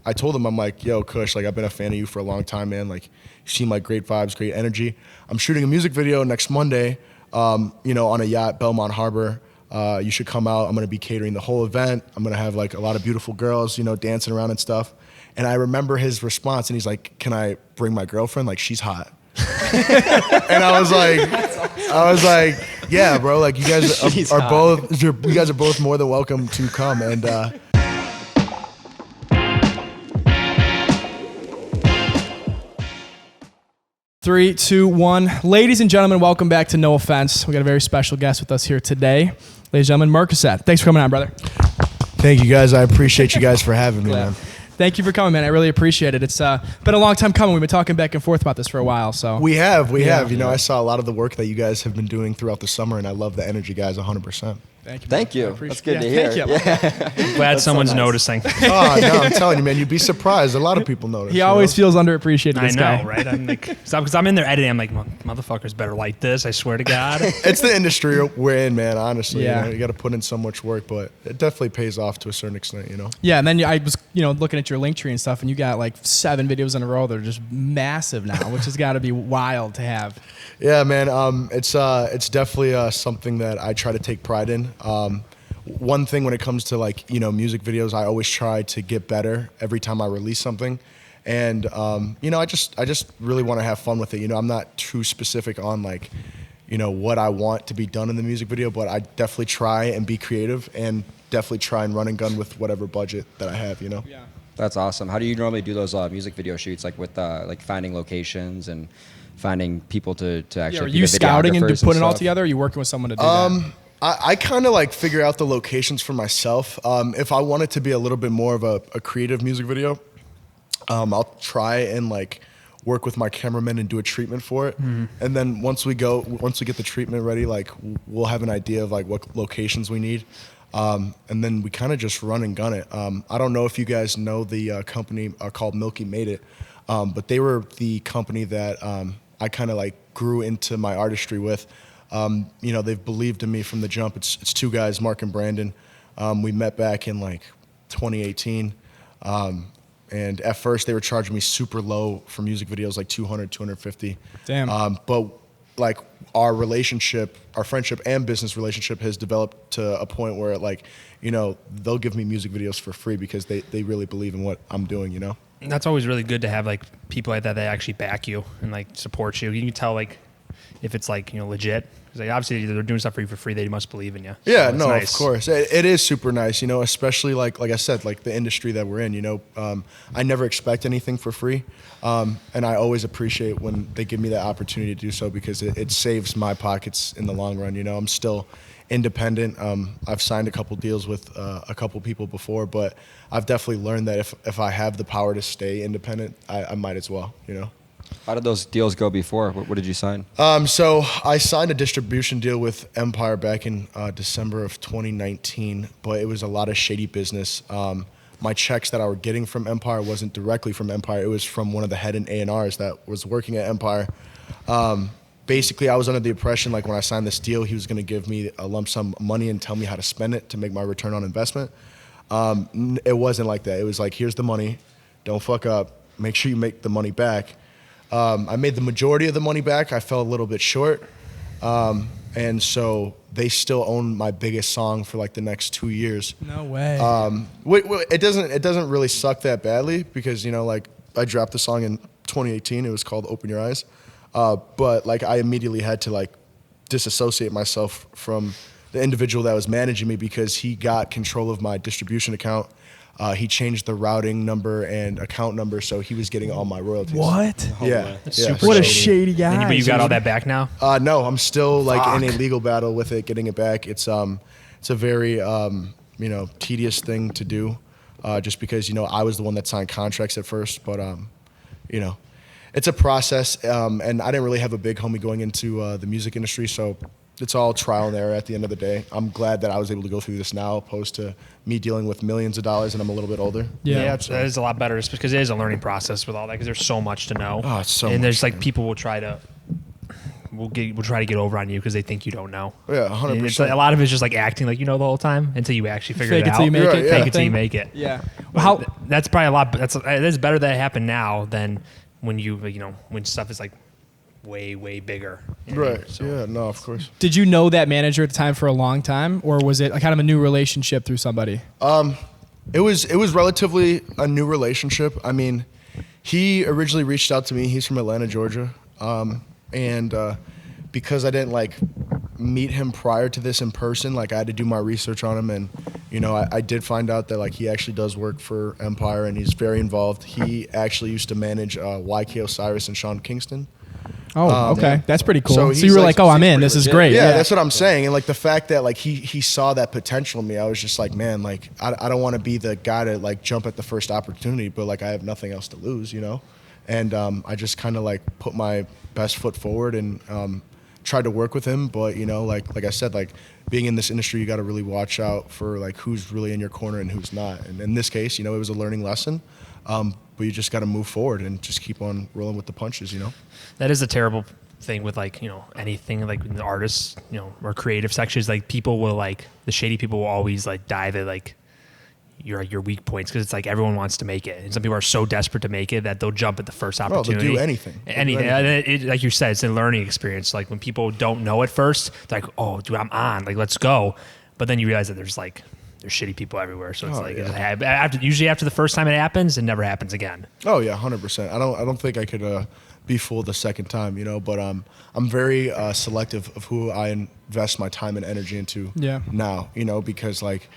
I told him, I'm like, yo, Kush, like I've been a fan of you for a long time, man. Like you seem like great vibes, great energy. I'm shooting a music video next Monday, you know, on a yacht, Belmont Harbor. You should come out. I'm going to be catering the whole event. I'm going to have like a lot of beautiful girls, you know, dancing around and stuff. And I remember his response, and he's like, can I bring my girlfriend? Like, she's hot. And I was like, yeah, bro, like you guys are both, you guys are both more than welcome to come. And, 3, 2, 1. Ladies and gentlemen, welcome back to No Offense. We got a very special guest with us here today. Ladies and gentlemen, Mercocet. Thanks for coming on, brother. Thank you guys. I appreciate you guys for having me, man. Thank you for coming, man. I really appreciate it. It's been a long time coming. We've been talking back and forth about this for a while. So we have. You know, I saw a lot of the work that you guys have been doing throughout the summer, and I love the energy, guys, 100%. Thank you. That's good to hear. Thank you. Yeah. Glad someone's noticing. Oh, no, I'm telling you, man, you'd be surprised. A lot of people notice. He always feels underappreciated, I this know, guy. right? I'm like, because I'm in there editing. I'm like, motherfuckers better like this. I swear to God. It's the industry we're in, man, honestly. Yeah. You know, you got to put in so much work, but it definitely pays off to a certain extent, you know? Yeah, and then I was, looking at your link tree and stuff, and you got like 7 videos in a row that are just massive now, which has got to be wild to have. Yeah, man. It's definitely something that I try to take pride in. One thing when it comes to like, music videos, I always try to get better every time I release something. And, I just really want to have fun with it. I'm not too specific on like, what I want to be done in the music video, but I definitely try and be creative and definitely try and run and gun with whatever budget that I have, Yeah. That's awesome. How do you normally do those music video shoots, like with like finding locations and finding people to actually are you scouting and putting it all together, or are you working with someone to do that? I kind of like figure out the locations for myself. If I want it to be a little bit more of a creative music video, I'll try and like work with my cameraman and do a treatment for it. Mm-hmm. And then once we get the treatment ready, like we'll have an idea of like what locations we need. And then we kind of just run and gun it. I don't know if you guys know the company called Milky Made It, but they were the company that I kind of like grew into my artistry with. They've believed in me from the jump. It's 2 guys, Mark and Brandon. We met back in like 2018. And at first they were charging me super low for music videos, like 200, 250. Damn. But like our relationship, our friendship and business relationship has developed to a point where like, they'll give me music videos for free because they really believe in what I'm doing, And that's always really good to have like people like that that actually back you and like support you. You can tell like if it's like, legit. Because like, obviously they're doing stuff for you for free. They must believe in you. Yeah, so no, nice. Of course. It is super nice, especially like I said, like the industry that we're in, I never expect anything for free. And I always appreciate when they give me that opportunity to do so because it saves my pockets in the long run. I'm still independent. I've signed a couple deals with a couple people before, but I've definitely learned that if I have the power to stay independent, I might as well, How did those deals go before? What did you sign? So I signed a distribution deal with Empire back in December of 2019, but it was a lot of shady business. My checks that I were getting from Empire wasn't directly from Empire. It was from one of the head and A&Rs that was working at Empire. Basically, I was under the impression, like when I signed this deal, he was going to give me a lump sum of money and tell me how to spend it to make my return on investment. It wasn't like that. It was like, here's the money. Don't fuck up. Make sure you make the money back. I made the majority of the money back. I fell a little bit short. And so they still own my biggest song for like the next 2 years. No way. It doesn't really suck that badly because, like I dropped the song in 2018. It was called Open Your Eyes. But like I immediately had to like disassociate myself from the individual that was managing me because he got control of my distribution account. He changed the routing number and account number, so he was getting all my royalties. What? Yeah. What a shady guy. But you got all that back now? No, I'm still like in a legal battle with it, getting it back. It's a very tedious thing to do, just because I was the one that signed contracts at first, but it's a process, and I didn't really have a big homie going into the music industry, so it's all trial and error at the end of the day. I'm glad that I was able to go through this now, opposed to me dealing with millions of dollars and I'm a little bit older. Yeah, it is a lot better just because it is a learning process with all that because there's so much to know. Oh, it's so and much, there's like man. People will try to get over on you because they think you don't know. Yeah, 100%. It's like, a lot of it's just like acting like you know the whole time until you actually figure it out. Fake it till you make it. Fake it till you make it. Yeah. Well, that's probably a lot. It's better that it happened now than when when stuff is like way bigger. You know what I mean? Right. So, Yeah. No. Of course. Did you know that manager at the time for a long time, or was it kind of a new relationship through somebody? It was relatively a new relationship. I mean, he originally reached out to me. He's from Atlanta, Georgia, and because I didn't like meet him prior to this in person, like I had to do my research on him, and I did find out that like he actually does work for Empire and he's very involved. He actually used to manage YK Osiris and Sean Kingston. Oh, okay. That's pretty cool. so So, he's you were like- like, oh, I'm in. This is legit. great. Yeah, that's what I'm saying. And like the fact that like he saw that potential in me, I was just like, man, like I don't want to be the guy to like jump at the first opportunity, but like I have nothing else to lose, And I just kind of like put my best foot forward and tried to work with him. But like I said, like being in this industry, you got to really watch out for like who's really in your corner and who's not. And in this case, it was a learning lesson. But you just got to move forward and just keep on rolling with the punches. that is a terrible thing with like anything like in the artists or creative sections. Like people will the shady people will always like dive at like your weak points because it's like everyone wants to make it, and some people are so desperate to make it that they'll jump at the first They'll opportunity. do anything. Anything. And like you said, it's a learning experience. Like when people don't know at first, it's like, oh, dude, I'm on. Like let's go. But then you realize that there's shitty people everywhere. So it's usually after the first time it happens, it never happens again. Oh yeah, 100%. I don't think I could be fooled the second time, but I'm very selective of who I invest my time and energy into. Yeah. Now, because like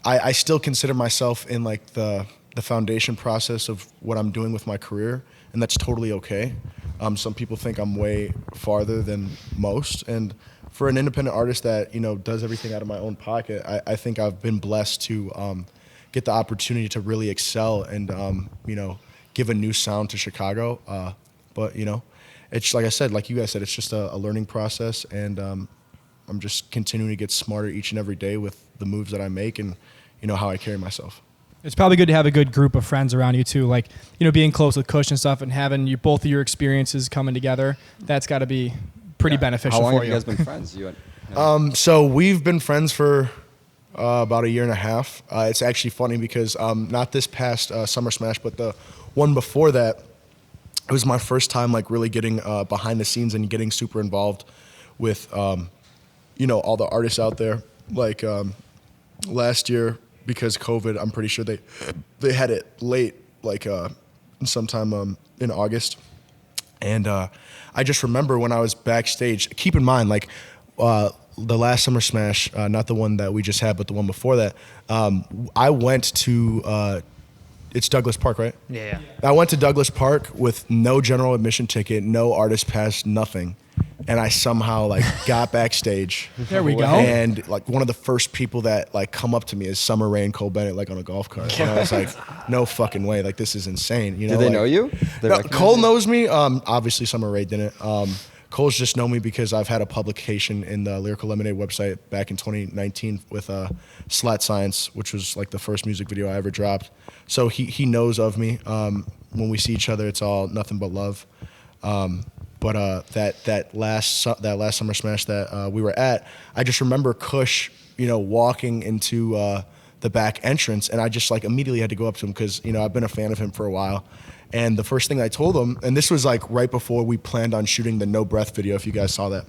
I still consider myself in like the foundation process of what I'm doing with my career, and that's totally okay. Some people think I'm way farther than most, and for an independent artist that does everything out of my own pocket, I think I've been blessed to get the opportunity to really excel and give a new sound to Chicago. But it's like I said, like you guys said, it's just a learning process, and I'm just continuing to get smarter each and every day with the moves that I make and how I carry myself. It's probably good to have a good group of friends around you too, like being close with Kush and stuff, and having both of your experiences coming together. That's got to be pretty beneficial How long for have you. you guys been friends? So we've been friends for about a year and a half. It's actually funny because not this past Summer Smash, but the one before that, it was my first time like really getting behind the scenes and getting super involved with all the artists out there. Like last year, because COVID, I'm pretty sure they had it late, like sometime in August. And I just remember when I was backstage, keep in mind, like the last Summer Smash, not the one that we just had, but the one before that, I went to, it's Douglas Park, right? Yeah. I went to Douglas Park with no general admission ticket, no artist pass, nothing. And I somehow like got backstage. There we go. And like one of the first people that like come up to me is Summer Rae and Cole Bennett like on a golf cart. And I was like, no fucking way. Like this is insane. Did they know you? They No, recognize Cole you? knows me. Obviously Summer Rae didn't. Cole's just known me because I've had a publication in the Lyrical Lemonade website back in 2019 with Slat Science, which was like the first music video I ever dropped. So he knows of me. When we see each other, it's all nothing but love. But that last Summer Smash that we were at, I just remember Kush, walking into the back entrance, and I just like immediately had to go up to him because I've been a fan of him for a while. And the first thing I told him, and this was like right before we planned on shooting the No Breath video, if you guys saw that,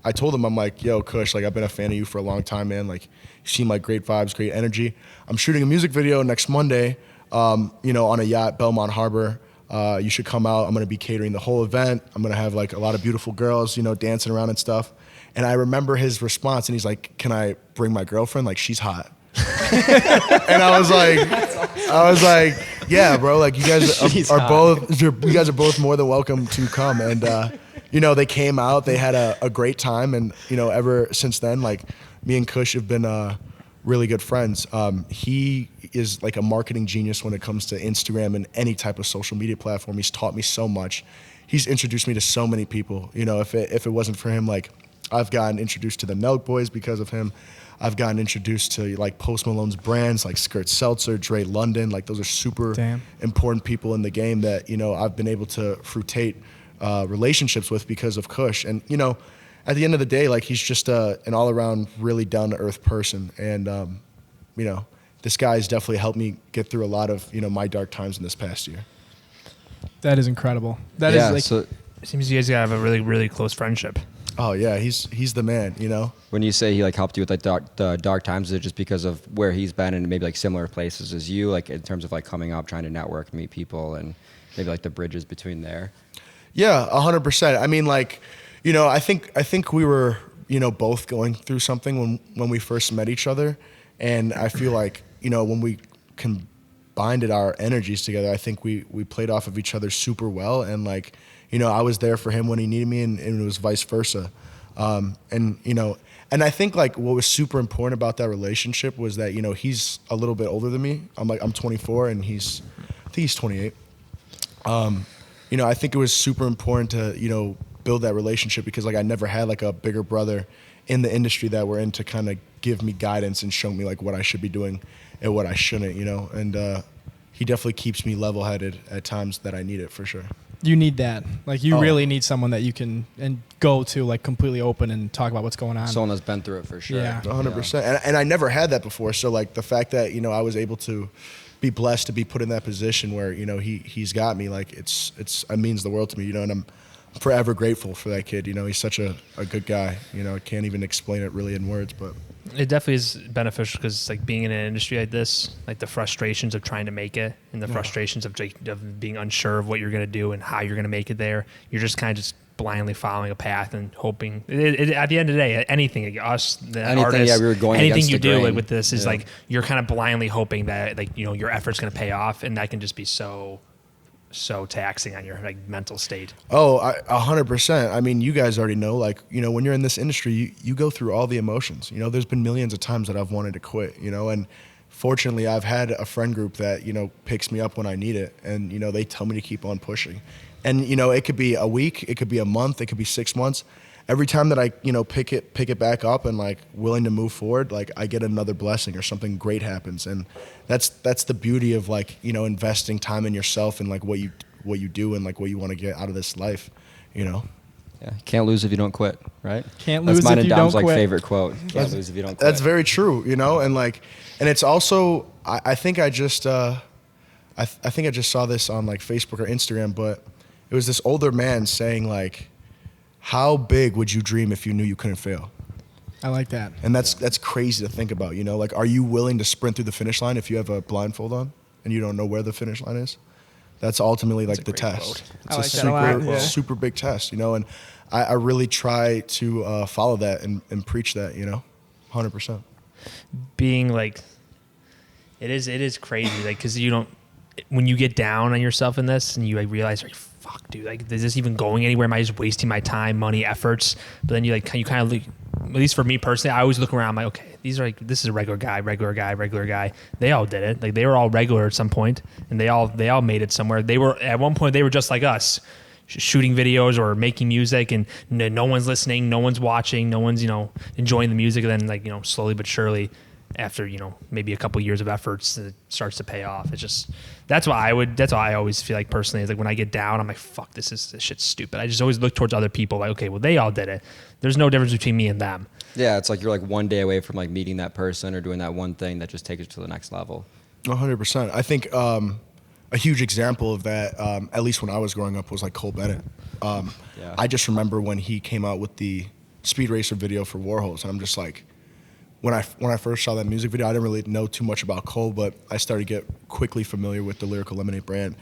I told him, I'm like, yo, Kush, like I've been a fan of you for a long time, man. Like you seem like great vibes, great energy. I'm shooting a music video next Monday, on a yacht, Belmont Harbor. You should come out. I'm going to be catering the whole event. I'm going to have like a lot of beautiful girls, dancing around and stuff. And I remember his response, and he's like, can I bring my girlfriend? Like she's hot. And I was like, yeah, bro, like you guys are both more than welcome to come. And, they came out, they had a great time. And, ever since then, like me and Kush have been, really good friends. He is like a marketing genius when it comes to Instagram and any type of social media platform. He's taught me so much. He's introduced me to so many people. If it wasn't for him, like I've gotten introduced to the Nelk Boys because of him. I've gotten introduced to like Post Malone's brands like Skirt Seltzer, Dre London. Like those are super important people in the game that, I've been able to fruitate relationships with because of Kush. And, at the end of the day, like he's just an all around really down to earth person. And, this guy has definitely helped me get through a lot of, my dark times in this past year. That is incredible. That is like, so It seems you guys gotta have a really, really close friendship. Oh yeah, he's the man, when you say he like helped you with like the dark times, is it just because of where he's been in maybe like similar places as you, like in terms of like coming up, trying to network, meet people, and maybe like the bridges between there? Yeah, 100%. I mean, like, I think we were, both going through something when we first met each other, and I feel like, when we combined our energies together, I think we played off of each other super well, and like, I was there for him when he needed me, and it was vice versa. And I think like what was super important about that relationship was that, he's a little bit older than me. I'm 24 and I think he's 28. I think it was super important to, build that relationship because like I never had like a bigger brother in the industry that we're in to kind of give me guidance and show me like what I should be doing and what I shouldn't, and he definitely keeps me level-headed at times that I need it for sure. you need that. Like you really need someone that you can and go to like completely open and talk about what's going on. Someone that's been through it for sure. Yeah. 100%. And I never had that before. So like the fact that, I was able to be blessed to be put in that position where, he's got me, like it means the world to me, and I'm forever grateful for that kid. He's such a good guy. I can't even explain it really in words, but It definitely is beneficial because like being in an industry like this, like the frustrations of trying to make it and the frustrations of being unsure of what you're going to do and how you're going to make it there, you're kind of just blindly following a path and hoping. At the end of the day, anything, like us, the artists, we were going anything against you the do grain. like with this is like you're kind of blindly hoping that like your effort's going to pay off, and that can just be so taxing on your like mental state. 100%. I mean, you guys already know, like, when you're in this industry, you go through all the emotions. There's been millions of times that I've wanted to quit, and fortunately I've had a friend group that, picks me up when I need it. And, they tell me to keep on pushing. And, it could be a week, it could be a month, it could be 6 months. Every time that I, pick it back up and like willing to move forward, like I get another blessing or something great happens. And that's the beauty of like, investing time in yourself and like what you do and like what you want to get out of this life, Yeah, can't lose if you don't quit, right? Can't That's lose mine if and you Dom's don't like quit. favorite quote. Can't lose if you don't quit. That's very true, and it's also, I think I just, I think I just saw this on like Facebook or Instagram, but it was this older man saying like, how big would you dream if you knew you couldn't fail? I like that. And that's crazy to think about, like, are you willing to sprint through the finish line if you have a blindfold on and you don't know where the finish line is? That's ultimately like the test. quote. It's I like a that a lot, super, yeah. super big test, and I really try to follow that and preach that, 100%. Being like, it is crazy, like, because when you get down on yourself in this and you like realize like, fuck dude, like is this even going anywhere? Am I just wasting my time, money, efforts? But then you kind of look, at least for me personally, I always look around, I'm like, okay, this is a regular guy. They all did it. Like they were all regular at some point and they all made it somewhere. At one point they were just like us, shooting videos or making music, and no one's listening, no one's watching, no one's enjoying the music, and then like slowly but surely after maybe a couple years of efforts it starts to pay off. It's just that's why I always feel like personally is like when I get down I'm like, fuck, this shit's stupid. I just always look towards other people like, okay, well they all did it, there's no difference between me and them. Yeah, it's like you're like one day away from like meeting that person or doing that one thing that just takes you to the next level. 100%. I think a huge example of that, at least when I was growing up, was like Cole Bennett. I just remember when he came out with the Speed Racer video for Warhols, and I'm just like, when I first saw that music video, I didn't really know too much about Cole, but I started to get quickly familiar with the Lyrical Lemonade brand,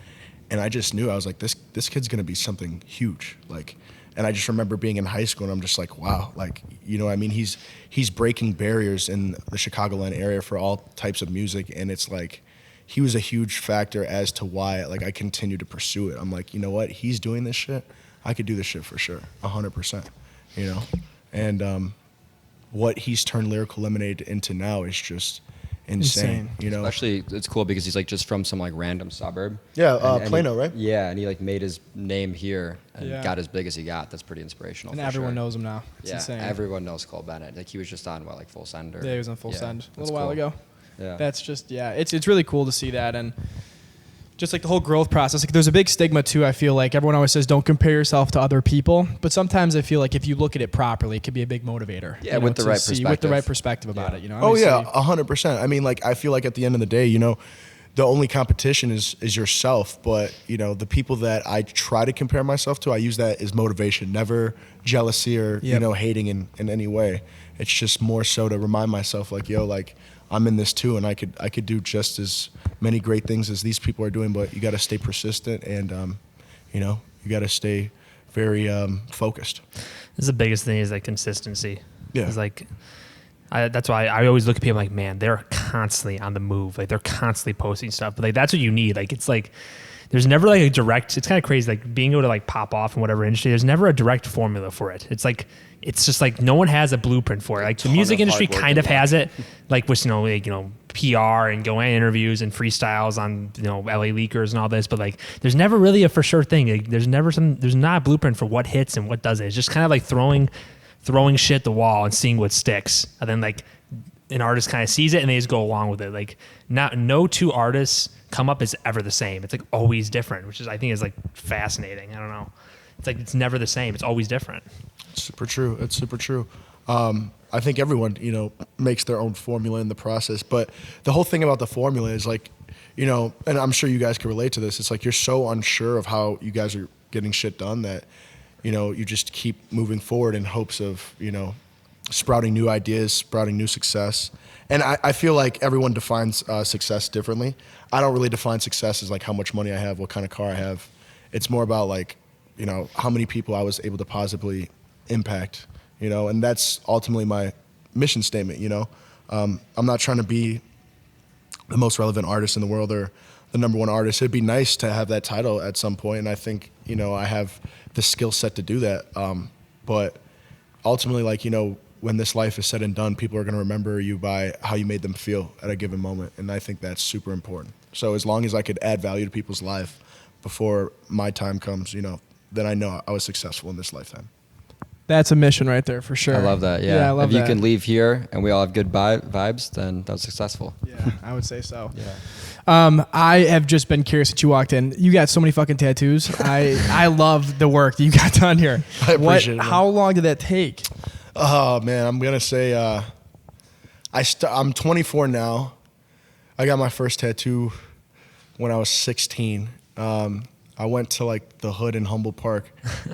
and I just knew, I was like, this kid's gonna be something huge, like. And I just remember being in high school, and I'm just like, wow, like, I mean, he's breaking barriers in the Chicagoland area for all types of music, and it's like, he was a huge factor as to why like I continue to pursue it. I'm like, you know what, he's doing this shit, I could do this shit for sure, 100%, and what he's turned Lyrical Lemonade into now is just insane. Especially, it's cool because he's like just from some like random suburb. Yeah, And Plano, he, right? Yeah, and he like made his name here and Yeah. got as big as he got. That's pretty inspirational. And for everyone sure. knows him now. It's Yeah, insane. everyone knows Cole Bennett. Like he was just on like Full Send. Yeah, he was on Full Send a that's little while cool. ago. Yeah, That's just it's really cool to see that. And just like the whole growth process. Like there's a big stigma too. I feel like everyone always says don't compare yourself to other people, but sometimes I feel like if you look at it properly, it could be a big motivator. Yeah, with the right perspective. With the right perspective about it, you know. Oh yeah, 100%. I mean, like I feel like at the end of the day, you know, the only competition is yourself. But you know, the people that I try to compare myself to, I use that as motivation, never jealousy or you know hating in any way. It's just more so to remind myself, like, yo, like I'm in this too, and I could do just as many great things as these people are doing. But you got to stay persistent, and you know, you got to stay very focused. This is the biggest thing is like consistency. Yeah, it's like. That's why I always look at people like, man, they're constantly on the move. Like they're constantly posting stuff. But like that's what you need. Like it's like there's never like a direct. It's kind of crazy. Like being able to like pop off in whatever industry. There's never a direct formula for it. It's just like no one has a blueprint for it. Like the music industry kind of has it. Like with PR and going on interviews and freestyles on LA Leakers and all this. But like there's never really a for sure thing. Like, there's not a blueprint for what hits and what doesn't. It's just kind of like throwing shit at the wall and seeing what sticks. And then like an artist kind of sees it and they just go along with it. Like no two artists come up as ever the same. It's like always different, which is, I think is like fascinating. I don't know. It's like, it's never the same. It's always different. It's super true. It's super true. I think everyone, makes their own formula in the process, but the whole thing about the formula is like, and I'm sure you guys can relate to this. It's like, you're so unsure of how you guys are getting shit done that, you just keep moving forward in hopes of, sprouting new ideas, sprouting new success. And I feel like everyone defines success differently. I don't really define success as like how much money I have, what kind of car I have. It's more about like, how many people I was able to positively impact, and that's ultimately my mission statement, I'm not trying to be the most relevant artist in the world or the number one artist. It'd be nice to have that title at some point, and I think, I have the skill set to do that. But ultimately, like, when this life is said and done, people are going to remember you by how you made them feel at a given moment, and I think that's super important. So as long as I could add value to people's life before my time comes, then I know I was successful in this lifetime. That's a mission right there for sure. I love that. Yeah, I love if that. you can leave here and we all have good vibes, then that was successful. Yeah, I would say so. Yeah. I have just been curious that you walked in. You got so many fucking tattoos. I love the work that you got done here. I appreciate it. How long did that take? Oh man, I'm gonna say I'm 24 now. I got my first tattoo when I was 16. I went to like the hood in Humboldt Park,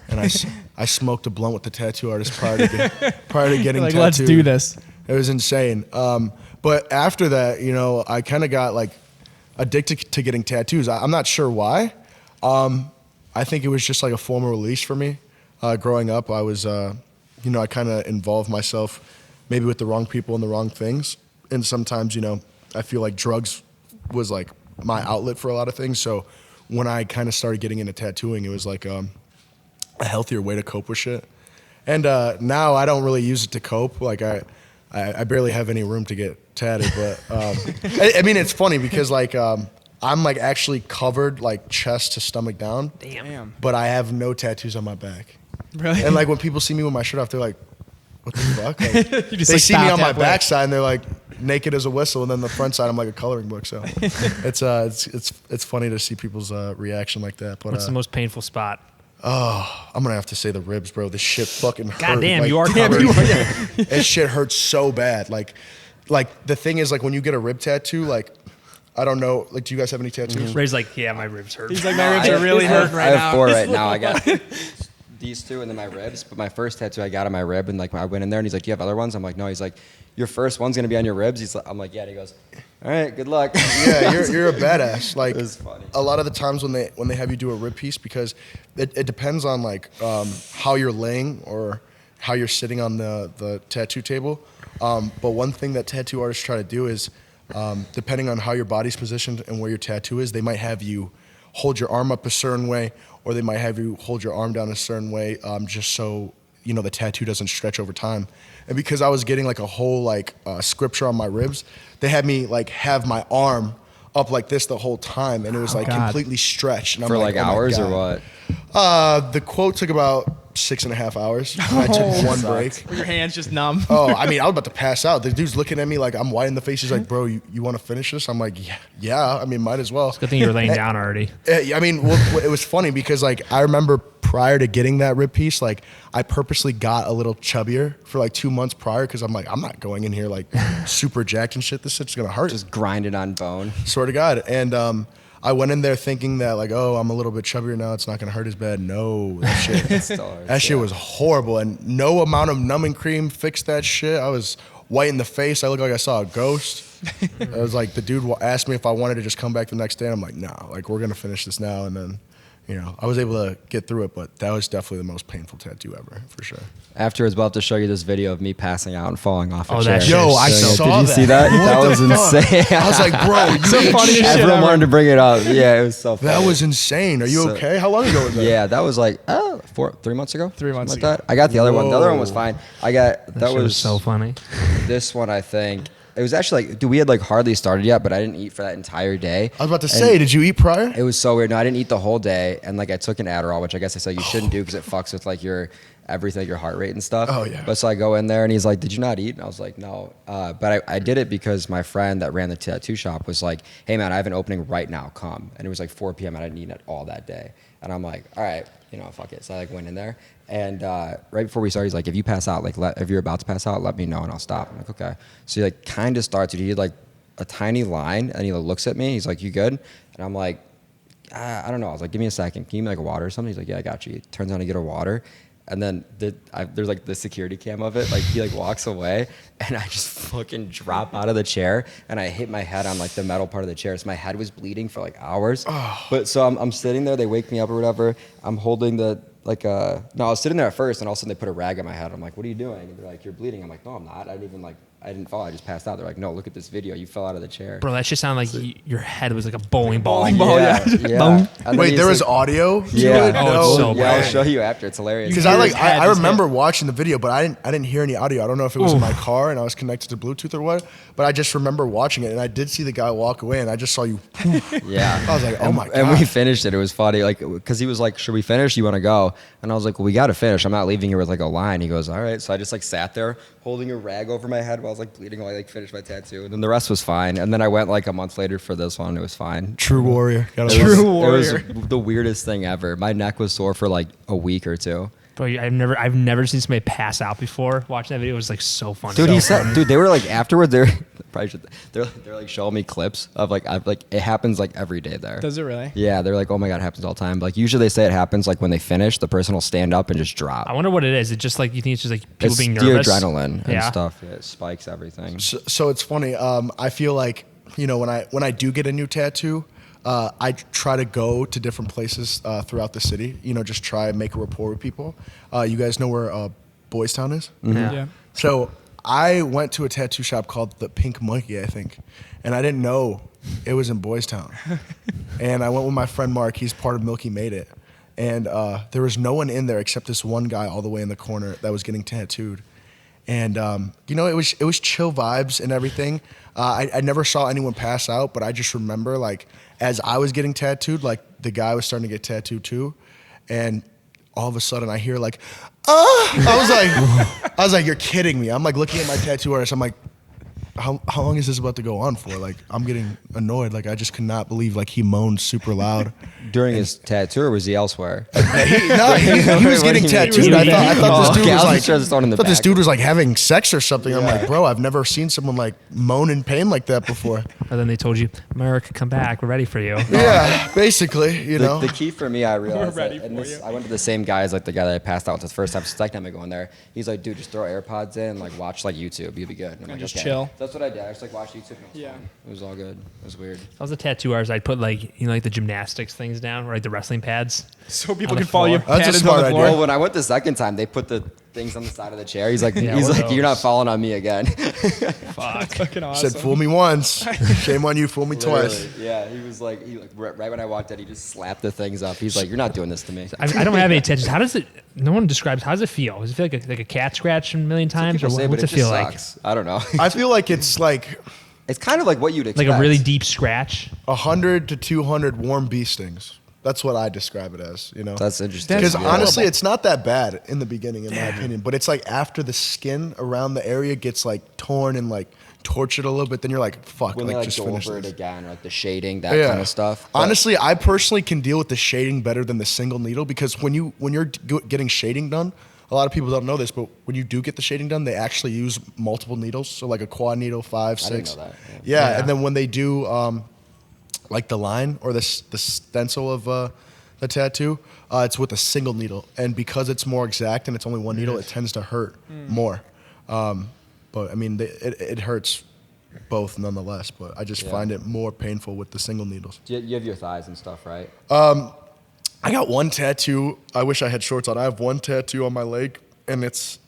and I smoked a blunt with the tattoo artist prior to getting like, tattooed. let's do this. It was insane. But after that, I kind of got like addicted to getting tattoos. I'm not sure why. I think it was just like a form of release for me. Growing up, I was, I kind of involved myself maybe with the wrong people and the wrong things. And sometimes, I feel like drugs was like my outlet for a lot of things. So when I kind of started getting into tattooing, it was like a healthier way to cope with shit. And now I don't really use it to cope. Like I barely have any room to get tatted. But I mean, it's funny because like I'm like actually covered like chest to stomach down. Damn. But I have no tattoos on my back. Really? And like when people see me with my shirt off, they're like, "What the fuck?" Like, You just, they like, see me stopped on my halfway. backside and they're like naked as a whistle, and then the front side I'm like a coloring book. So it's funny to see people's reaction like that. But What's the most painful spot? I'm gonna have to say the ribs, bro. This shit fucking hurt. God damn, like, you are covered. This shit hurts so bad. Like the thing is, like when you get a rib tattoo, like I don't know, like do you guys have any tattoos? Ray's like, yeah, my ribs hurt. He's like, my ribs are really hurting right I now. have 4 right now. I got these 2 and then my ribs. But my first tattoo I got on my rib, and like when I went in there and he's like, "Do you have other ones?" I'm like, "No." He's like, "Your first one's gonna be on your ribs." I'm like, "Yeah." And he goes, "All right, good luck." Yeah, you're a badass. Like It was funny. a lot of the times when they have you do a rib piece, because it depends on like how you're laying or how you're sitting on the tattoo table. But one thing that tattoo artists try to do is, depending on how your body's positioned and where your tattoo is, they might have you hold your arm up a certain way, or they might have you hold your arm down a certain way, just so the tattoo doesn't stretch over time. And because I was getting like a whole like scripture on my ribs, they had me like have my arm up like this the whole time, and it was like God. completely stretched. And For I'm like "Oh my hours or God." what? The quote took about 6.5 hours. And I took one break. Your hands just numb. Oh, I mean, I was about to pass out. The dude's looking at me like I'm white in the face. He's like, bro, you want to finish this? I'm like, yeah. I mean, might as well. Good thing you were laying down already. I mean, it was funny because like I remember prior to getting that rib piece, like I purposely got a little chubbier for like 2 months prior because I'm like, I'm not going in here like super jacked and shit. This shit's gonna hurt. Just grinding on bone. Swear to God. And I went in there thinking that like, oh, I'm a little bit chubbier now. It's not gonna hurt as bad. No, that shit was horrible. And no amount of numbing cream fixed that shit. I was white in the face. I looked like I saw a ghost. It was like the dude asked me if I wanted to just come back the next day. And I'm like, no, like we're gonna finish this now. And then, I was able to get through it, but that was definitely the most painful tattoo ever, for sure. After I was about to show you this video of me passing out and falling off a chair. That shit. Yo, I saw that. Did you see that? That was insane. I was like, bro, you So funny as shit Everyone ever. wanted to bring it up. Yeah, it was so funny. that was insane. Are you okay? How long ago was that? Yeah, that was like 3 months ago. 3 months Something ago. like that. I got the other one. The other one was Whoa. fine. That That was was so funny. This one, I think. It was actually like, dude, we had like hardly started yet, but I didn't eat for that entire day. I was about to say, did you eat prior? It was so weird. No, I didn't eat the whole day, and like I took an Adderall, which I guess I said you shouldn't do because it fucks with like your everything, your heart rate and stuff. Oh, yeah. But so I go in there, and he's like, "Did you not eat?" And I was like, "No." But I did it because my friend that ran the tattoo shop was like, "Hey man, I have an opening right now. Come." And it was like 4 p.m. and I didn't eat at all that day. And I'm like, "All right, fuck it." So I like went in there, and right before we started, he's like, "If you pass out, like if you're about to pass out, let me know and I'll stop." I'm like, "Okay." So he like kind of starts. He did like a tiny line, and he like, looks at me. He's like, "You good?" And I'm like, I don't know. I was like, "Give me a second. Can you give me like a water or something?" He's like, "Yeah, I got you." He turns on to get a water. And then there's like the security cam of it. Like he like walks away, and I just fucking drop out of the chair, and I hit my head on like the metal part of the chair. So my head was bleeding for like hours. Oh. But so I'm sitting there. They wake me up or whatever. I'm holding no, I was sitting there at first, and all of a sudden they put a rag on my head. I'm like, "What are you doing?" And they're like, "You're bleeding." I'm like, "No, I'm not. I didn't fall. I just passed out." They're like, "No, look at this video. You fell out of the chair." Bro, that shit sounded like your head was like a bowling ball. Bowling ball. Yeah. Boom. And then Wait, he's there was like- audio to Yeah. it? Oh, No it's so Yeah, I'll way. show you after. It's hilarious. Because hear his head I just remember watching the video, but I didn't hear any audio. I don't know if it was in my car and I was connected to Bluetooth or what, but I just remember watching it, and I did see the guy walk away, and I just saw you. Yeah. I was like, oh my God. And we finished it. It was funny, like, because he was like, "Should we finish? You want to go?" And I was like, "Well, we got to finish. I'm not leaving here with like a line." He goes, "All right." So I just like sat there holding a rag over my head while I was like bleeding while I like finished my tattoo. And then the rest was fine. And then I went like a month later for this one. It was fine. True warrior. Gotta It love was, it. True warrior. It was the weirdest thing ever. My neck was sore for like a week or two. Bro, I've never seen somebody pass out before. Watching that video, it was like so funny. Dude, So he said, funny. dude, they were like afterwards. They're like showing me clips of like it happens like every day there. Does it really? Yeah, they're like, "Oh my God, it happens all the time." Like usually they say it happens like when they finish, the person will stand up and just drop. I wonder what it is. It just like you think it's just like people It's being the nervous. adrenaline and Yeah. stuff. Yeah, it spikes everything. So it's funny. I feel like when I do get a new tattoo, I try to go to different places throughout the city. Just try and make a rapport with people. You guys know where Boys Town is? Yeah. Yeah. So I went to a tattoo shop called the Pink Monkey, I think, and I didn't know it was in Boys Town. And I went with my friend Mark. He's part of Milky Made It, and there was no one in there except this one guy all the way in the corner that was getting tattooed. And it was chill vibes and everything. I never saw anyone pass out, but I just remember like as I was getting tattooed, like the guy was starting to get tattooed too, and all of a sudden I hear like, I was like, "You're kidding me!" I'm like looking at my tattoo artist. I'm like, how long is this about to go on for? Like I'm getting annoyed. Like I just could not believe like he moaned super loud. During his tattoo, or was he elsewhere? He was What do getting you mean? tattooed. I thought this dude was like, in the I thought this back. dude was like having sex or something. I'm like, bro, I've never seen someone like moan in pain like that before. And then they told you, "Merc, come back. We're ready for you." Yeah, basically, The key for me, I realized, ready that, and for this, you. I went to the same guy as like the guy that I passed out with the first time. So second time I go in there, he's like, "Dude, just throw AirPods in, like watch like YouTube, you'll be good." And I'm like, just "Okay." chill. So that's what I did. I just like watched YouTube. And it was Yeah. fine. It was all good. It was weird. If I was a tattoo artist, I'd put like like the gymnastics things down, or like the wrestling pads. So people On the can follow you. floor. That's a padded smart on the floor. idea. Well, when I went the second time, they put the things on the side of the chair. He's like, Yeah, he's what are like, "You're not those? falling on me again." Fuck. Fucking awesome. said, "Fool me once, shame on you. Fool me twice." Literally, yeah, he was like, right when I walked in, he just slapped the things up. He's like, "You're not doing this to me." I don't have any tattoos. How does it? No one describes. How does it feel? Does it feel like a cat scratch a million times, or People say, what's but it feel just like? sucks. I don't know. I feel like it's like It's kind of like what you'd expect. Like a really deep scratch. 100 to 200 warm bee stings. That's what I describe it as, you know. That's interesting. Because That's honestly, horrible. it's not that bad in the beginning, in my opinion. But it's like after the skin around the area gets like torn and like tortured a little bit, then you're like, fuck, when like they like just go finish over this. it again, like the shading, that kind of stuff. But Honestly, I personally can deal with the shading better than the single needle because when you're getting shading done, a lot of people don't know this, but when you do get the shading done, they actually use multiple needles. So like a quad needle, 5, 6. I didn't know that. Yeah, and then when they do like the line or the stencil of the tattoo, it's with a single needle, and because it's more exact and it's only one needle, it tends to hurt more. But I mean, it hurts both nonetheless. But I just find it more painful with the single needles. You have your thighs and stuff, right? I got one tattoo. I wish I had shorts on. I have one tattoo on my leg, and it's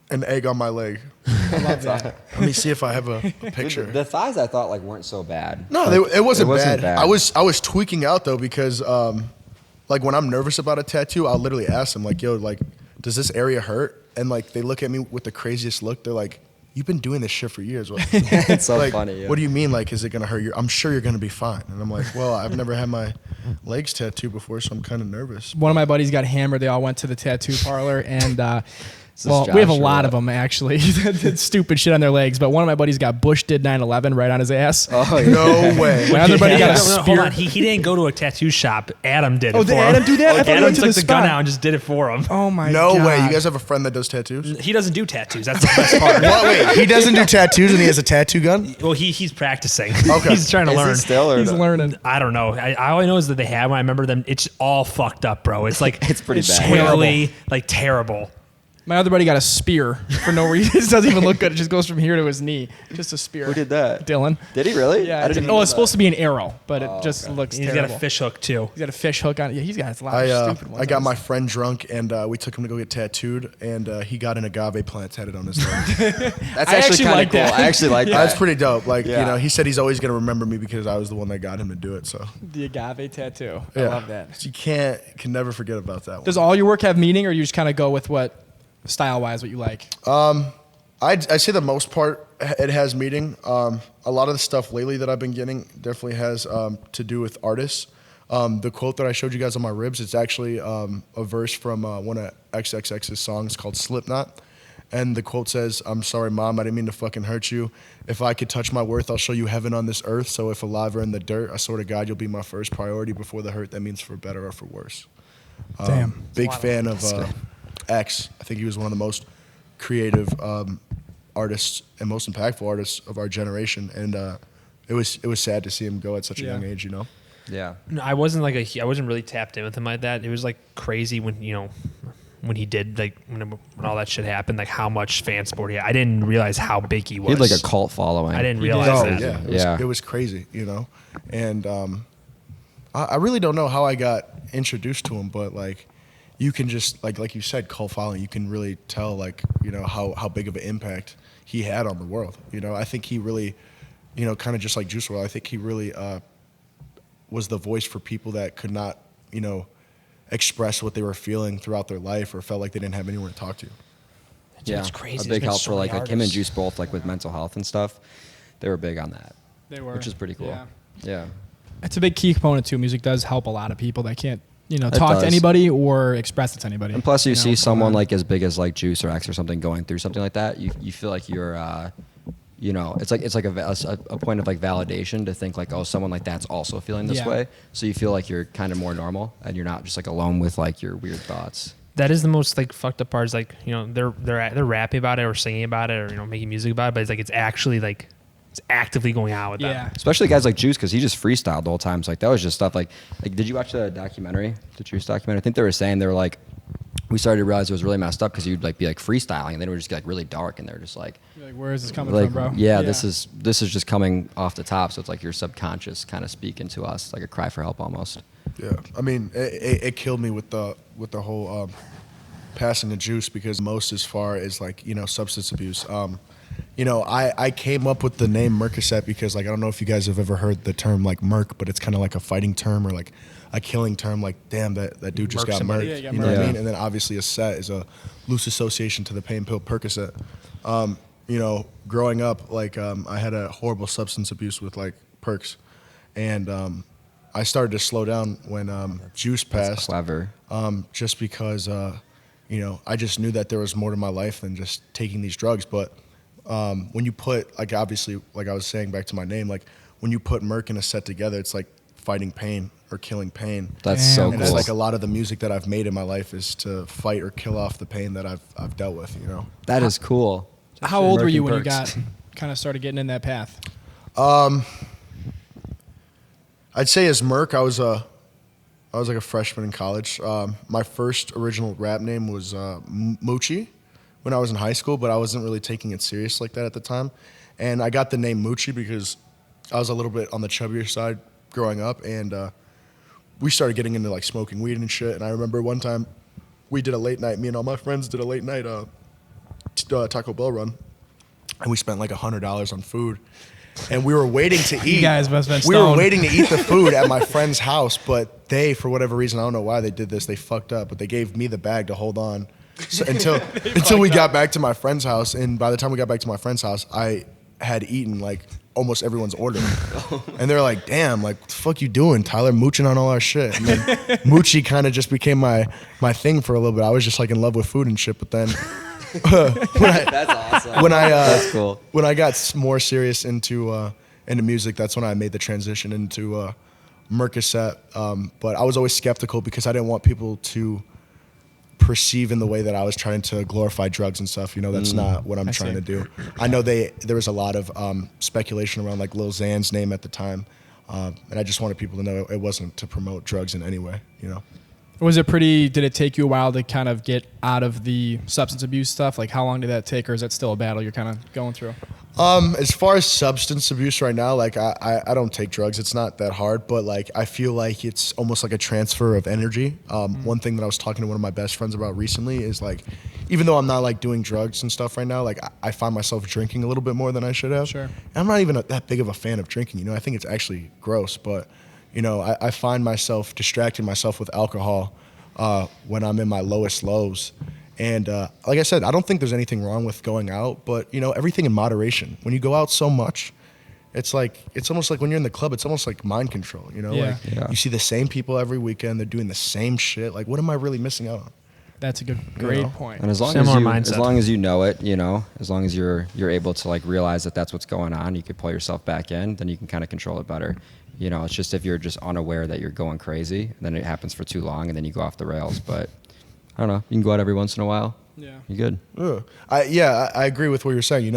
an egg on my leg. I love that. Let me see if I have a picture. The thighs I thought like weren't so bad. No, Like, it wasn't bad. bad. I was tweaking out though because like when I'm nervous about a tattoo, I'll literally ask them like, "Yo, like, does this area hurt?" And like they look at me with the craziest look. They're like, "You've been doing this shit for years. What, It's so like, funny. Yeah. what do you mean? Like, is it gonna hurt you? I'm sure you're gonna be fine." And I'm like, "Well, I've never had my legs tattooed before, so I'm kind of nervous." One of my buddies got hammered. They all went to the tattoo parlor, and Is this well, we have a Josh or lot what? of them actually. That did stupid shit on their legs. But one of my buddies got Bush did 9/11 right on his ass. Oh, yeah. No way. My other buddy got a Hold spear. on. He didn't go to a tattoo shop. Adam did it Oh, for did him. Adam do that? I thought he Adam went to took the the gun spot. out and just did it for him. Oh my No god! way. You guys have a friend that does tattoos? He doesn't do tattoos. That's the best part. What? Wait, he doesn't do tattoos and he has a tattoo gun? Well, he's practicing. Okay. He's trying to Is he learn. still or He's no? learning. I don't know. All I know is that they have one. I remember them. It's all fucked up, bro. It's like It's pretty bad. squarely, like terrible. My other buddy got a spear for no reason. It doesn't even look good. It just goes from here to his knee. Just a spear. Who did that? Dylan. Did he really? Yeah. I didn't Oh, know it's that. supposed to be an arrow, but it just looks He's terrible. got a fish hook too. He's got a fish hook on it. Yeah, he's got a lot of stupid ones. I got on my his- friend drunk and we took him to go get tattooed and he got an agave plant tatted on his leg. That's I actually actually kind like of cool. that. I actually like that. That's pretty dope. Like, Yeah. you know, he said he's always going to remember me because I was the one that got him to do it. So, the agave tattoo. I yeah. love that. You can never forget about that one. Does all your work have meaning, or you just kind of go with what style-wise what you like? I'd say the most part it has meaning. A lot of the stuff lately that I've been getting definitely has to do with artists. The quote that I showed you guys on my ribs, it's actually a verse from one of XXX's songs called Slipknot. And the quote says, "I'm sorry, Mom, I didn't mean to fucking hurt you. If I could touch my worth, I'll show you heaven on this earth. So if alive or in the dirt, I swear to God, you'll be my first priority before the hurt. That means for better or for worse." Damn. Big fan of X. I think he was one of the most creative artists and most impactful artists of our generation. And it was sad to see him go at such a Yeah. young age, you know? Yeah. No, I wasn't really tapped in with him like that. It was like crazy when he did when all that shit happened, like how much fan support he had. I didn't realize how big he was. He had like a cult following. I didn't He did. realize Oh, that. yeah. Yeah. It was crazy, you know? And I really don't know how I got introduced to him, but like, you can just, like you said, cult following, you can really tell, like, you know, how big of an impact he had on the world. You know, I think he really, you know, kind of just like Juice WRLD, I think he really was the voice for people that could not, you know, express what they were feeling throughout their life or felt like they didn't have anyone to talk to. Yeah, It's crazy. a There's big been help so for like many him and artists. Juice both, like with mental health and stuff. They were big on that, They were. which is pretty cool. Yeah. Yeah. It's a big key component too. Music does help a lot of people that can't, It talk does. to anybody or express it to anybody. And plus, you see know, someone like as big as like Juice or X or something going through something like that, you feel like you're, it's like a point of like validation to think like, oh, someone like that's also feeling this Yeah. way. So you feel like you're kind of more normal and you're not just like alone with like your weird thoughts. That is the most like fucked up part. Is like they're rapping about it or singing about it or making music about it, but it's like it's actually like it's actively going on with Yeah. them. Especially guys like Juice, because he just freestyled the whole time. So like that was just stuff like did you watch the documentary, the Juice documentary? I think they were saying they were like, we started to realize it was really messed up because you'd like be like freestyling and then it would just get like really dark and they're just like, You're like, where is this coming like from, bro? yeah, this is just coming off the top. So it's like your subconscious kind of speaking to us, like a cry for help almost. Yeah, I mean, it killed me with the whole passing of Juice because most as far as like substance abuse. I came up with the name Mercocet because like I don't know if you guys have ever heard the term like Merc, but it's kind of like a fighting term or like a killing term. Like damn, that dude just Merc got somebody. murked. Yeah, he got You know what I murked. mean? And then obviously a set is a loose association to the pain pill Percocet. Growing up, like I had a horrible substance abuse with like perks, and I started to slow down when Juice passed. That's clever. Just because, I just knew that there was more to my life than just taking these drugs. But when you put, like, obviously, like I was saying back to my name, like when you put Merc in a set together, it's like fighting pain or killing pain. That's Damn. so And cool. it's like a lot of the music that I've made in my life is to fight or kill off the pain that I've dealt with, That is cool. How old were you when you Perks. got kind of started getting in that path? I'd say as Merc, I was like a freshman in college. My first original rap name was Moochie when I was in high school, but I wasn't really taking it serious like that at the time. And I got the name Moochie because I was a little bit on the chubbier side growing up, and we started getting into like smoking weed and shit. And I remember one time we did a late night, me and all my friends did a late night Taco Bell run, and we spent like $100 on food. And we were waiting to eat. You guys must have been We were stoned. waiting to eat the food at my friend's house, but they, for whatever reason, I don't know why they did this, they fucked up, but they gave me the bag to hold on until we got back to my friend's house. And by the time we got back to my friend's house, I had eaten like almost everyone's order. And they're like, damn, like, what the fuck you doing, Tyler? Mooching on all our shit. And then Moochie kind of just became my thing for a little bit. I was just like in love with food and shit, but then That's awesome. That's cool. when I got more serious into music, that's when I made the transition into Mercocet. But I was always skeptical because I didn't want people to perceive in the way that I was trying to glorify drugs and stuff. That's not what I'm trying to do. I know there was a lot of speculation around like Lil Xan's name at the time, and I just wanted people to know it wasn't to promote drugs in any way. Did it take you a while to kind of get out of the substance abuse stuff? Like how long did that take, or is that still a battle you're kind of going through? As far as substance abuse right now, like I don't take drugs. It's not that hard, but like I feel like it's almost like a transfer of energy. One thing that I was talking to one of my best friends about recently is like, even though I'm not like doing drugs and stuff right now, like I find myself drinking a little bit more than I should have. Sure. And I'm not even that big of a fan of drinking. I think it's actually gross, but I find myself distracting myself with alcohol when I'm in my lowest lows. And like I said, I don't think there's anything wrong with going out, but everything in moderation. When you go out so much, it's almost like when you're in the club, it's almost like mind control. Yeah. You see the same people every weekend, they're doing the same shit. Like, what am I really missing out on? That's a great point. And as long Similar as mindset. as long as you know it, as long as you're able to like realize that that's what's going on, you can pull yourself back in, then you can kind of control it better. It's just if you're just unaware that you're going crazy, then it happens for too long, and then you go off the rails. But I don't know, you can go out every once in a while. Yeah. You're good. I agree with what you're saying.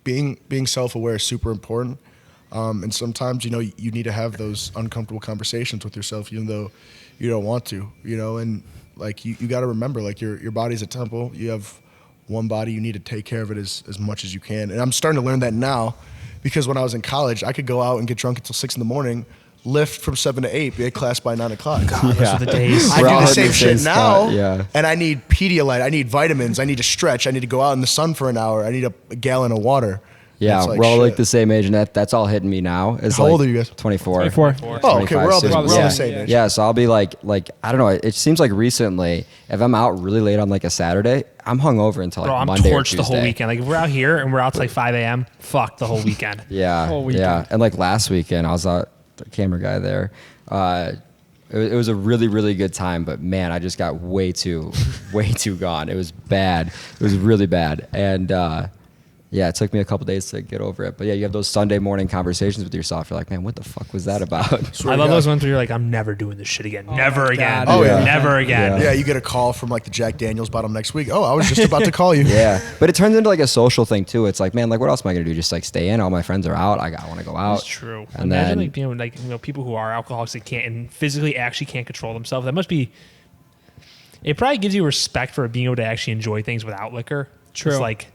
Being self-aware is super important. And sometimes, you need to have those uncomfortable conversations with yourself, even though you don't want to, and like, you got to remember, like your body's a temple. You have one body, you need to take care of it as much as you can. And I'm starting to learn that now, because when I was in college, I could go out and get drunk until 6 a.m, lift from 7 to 8, be at class by 9 o'clock. God, those are the days. I We're do all the in same the shit same now, spot, yeah. and I need Pedialyte, I need vitamins, I need to stretch, I need to go out in the sun for an hour, I need a gallon of water. Yeah, It's like, we're all like shit. the same age, and that's all hitting me now. It's How like old are you guys? 24. 24. Oh, okay, we're all 25, the yeah. same age. Yeah, so I'll be like I don't know. It seems like recently, if I'm out really late on like a Saturday, I'm hungover until like Bro, I'm Monday or torched Tuesday. the whole weekend. Like if we're out here and we're out till like 5 a.m., fuck the whole weekend. Yeah, Whole weekend. yeah. And like last weekend, I was out, the camera guy there. It was a really, really good time, but man, I just got way too gone. It was bad. It was really bad. And yeah, it took me a couple days to get over it. But yeah, you have those Sunday morning conversations with yourself. You're like, man, what the fuck was that about? I love those ones where you're like, I'm never doing this shit again. Never my again. God. Oh, yeah. Never again. Yeah, you get a call from like the Jack Daniels bottle next week. Oh, I was just about to call you. Yeah, but it turns into like a social thing too. It's like, man, like what else am I gonna do? Just like stay in. All my friends are out. I want to go out. That's true. And Imagine then, people who are alcoholics that can't and physically actually can't control themselves. That must be. It probably gives you respect for being able to actually enjoy things without liquor. True. It's like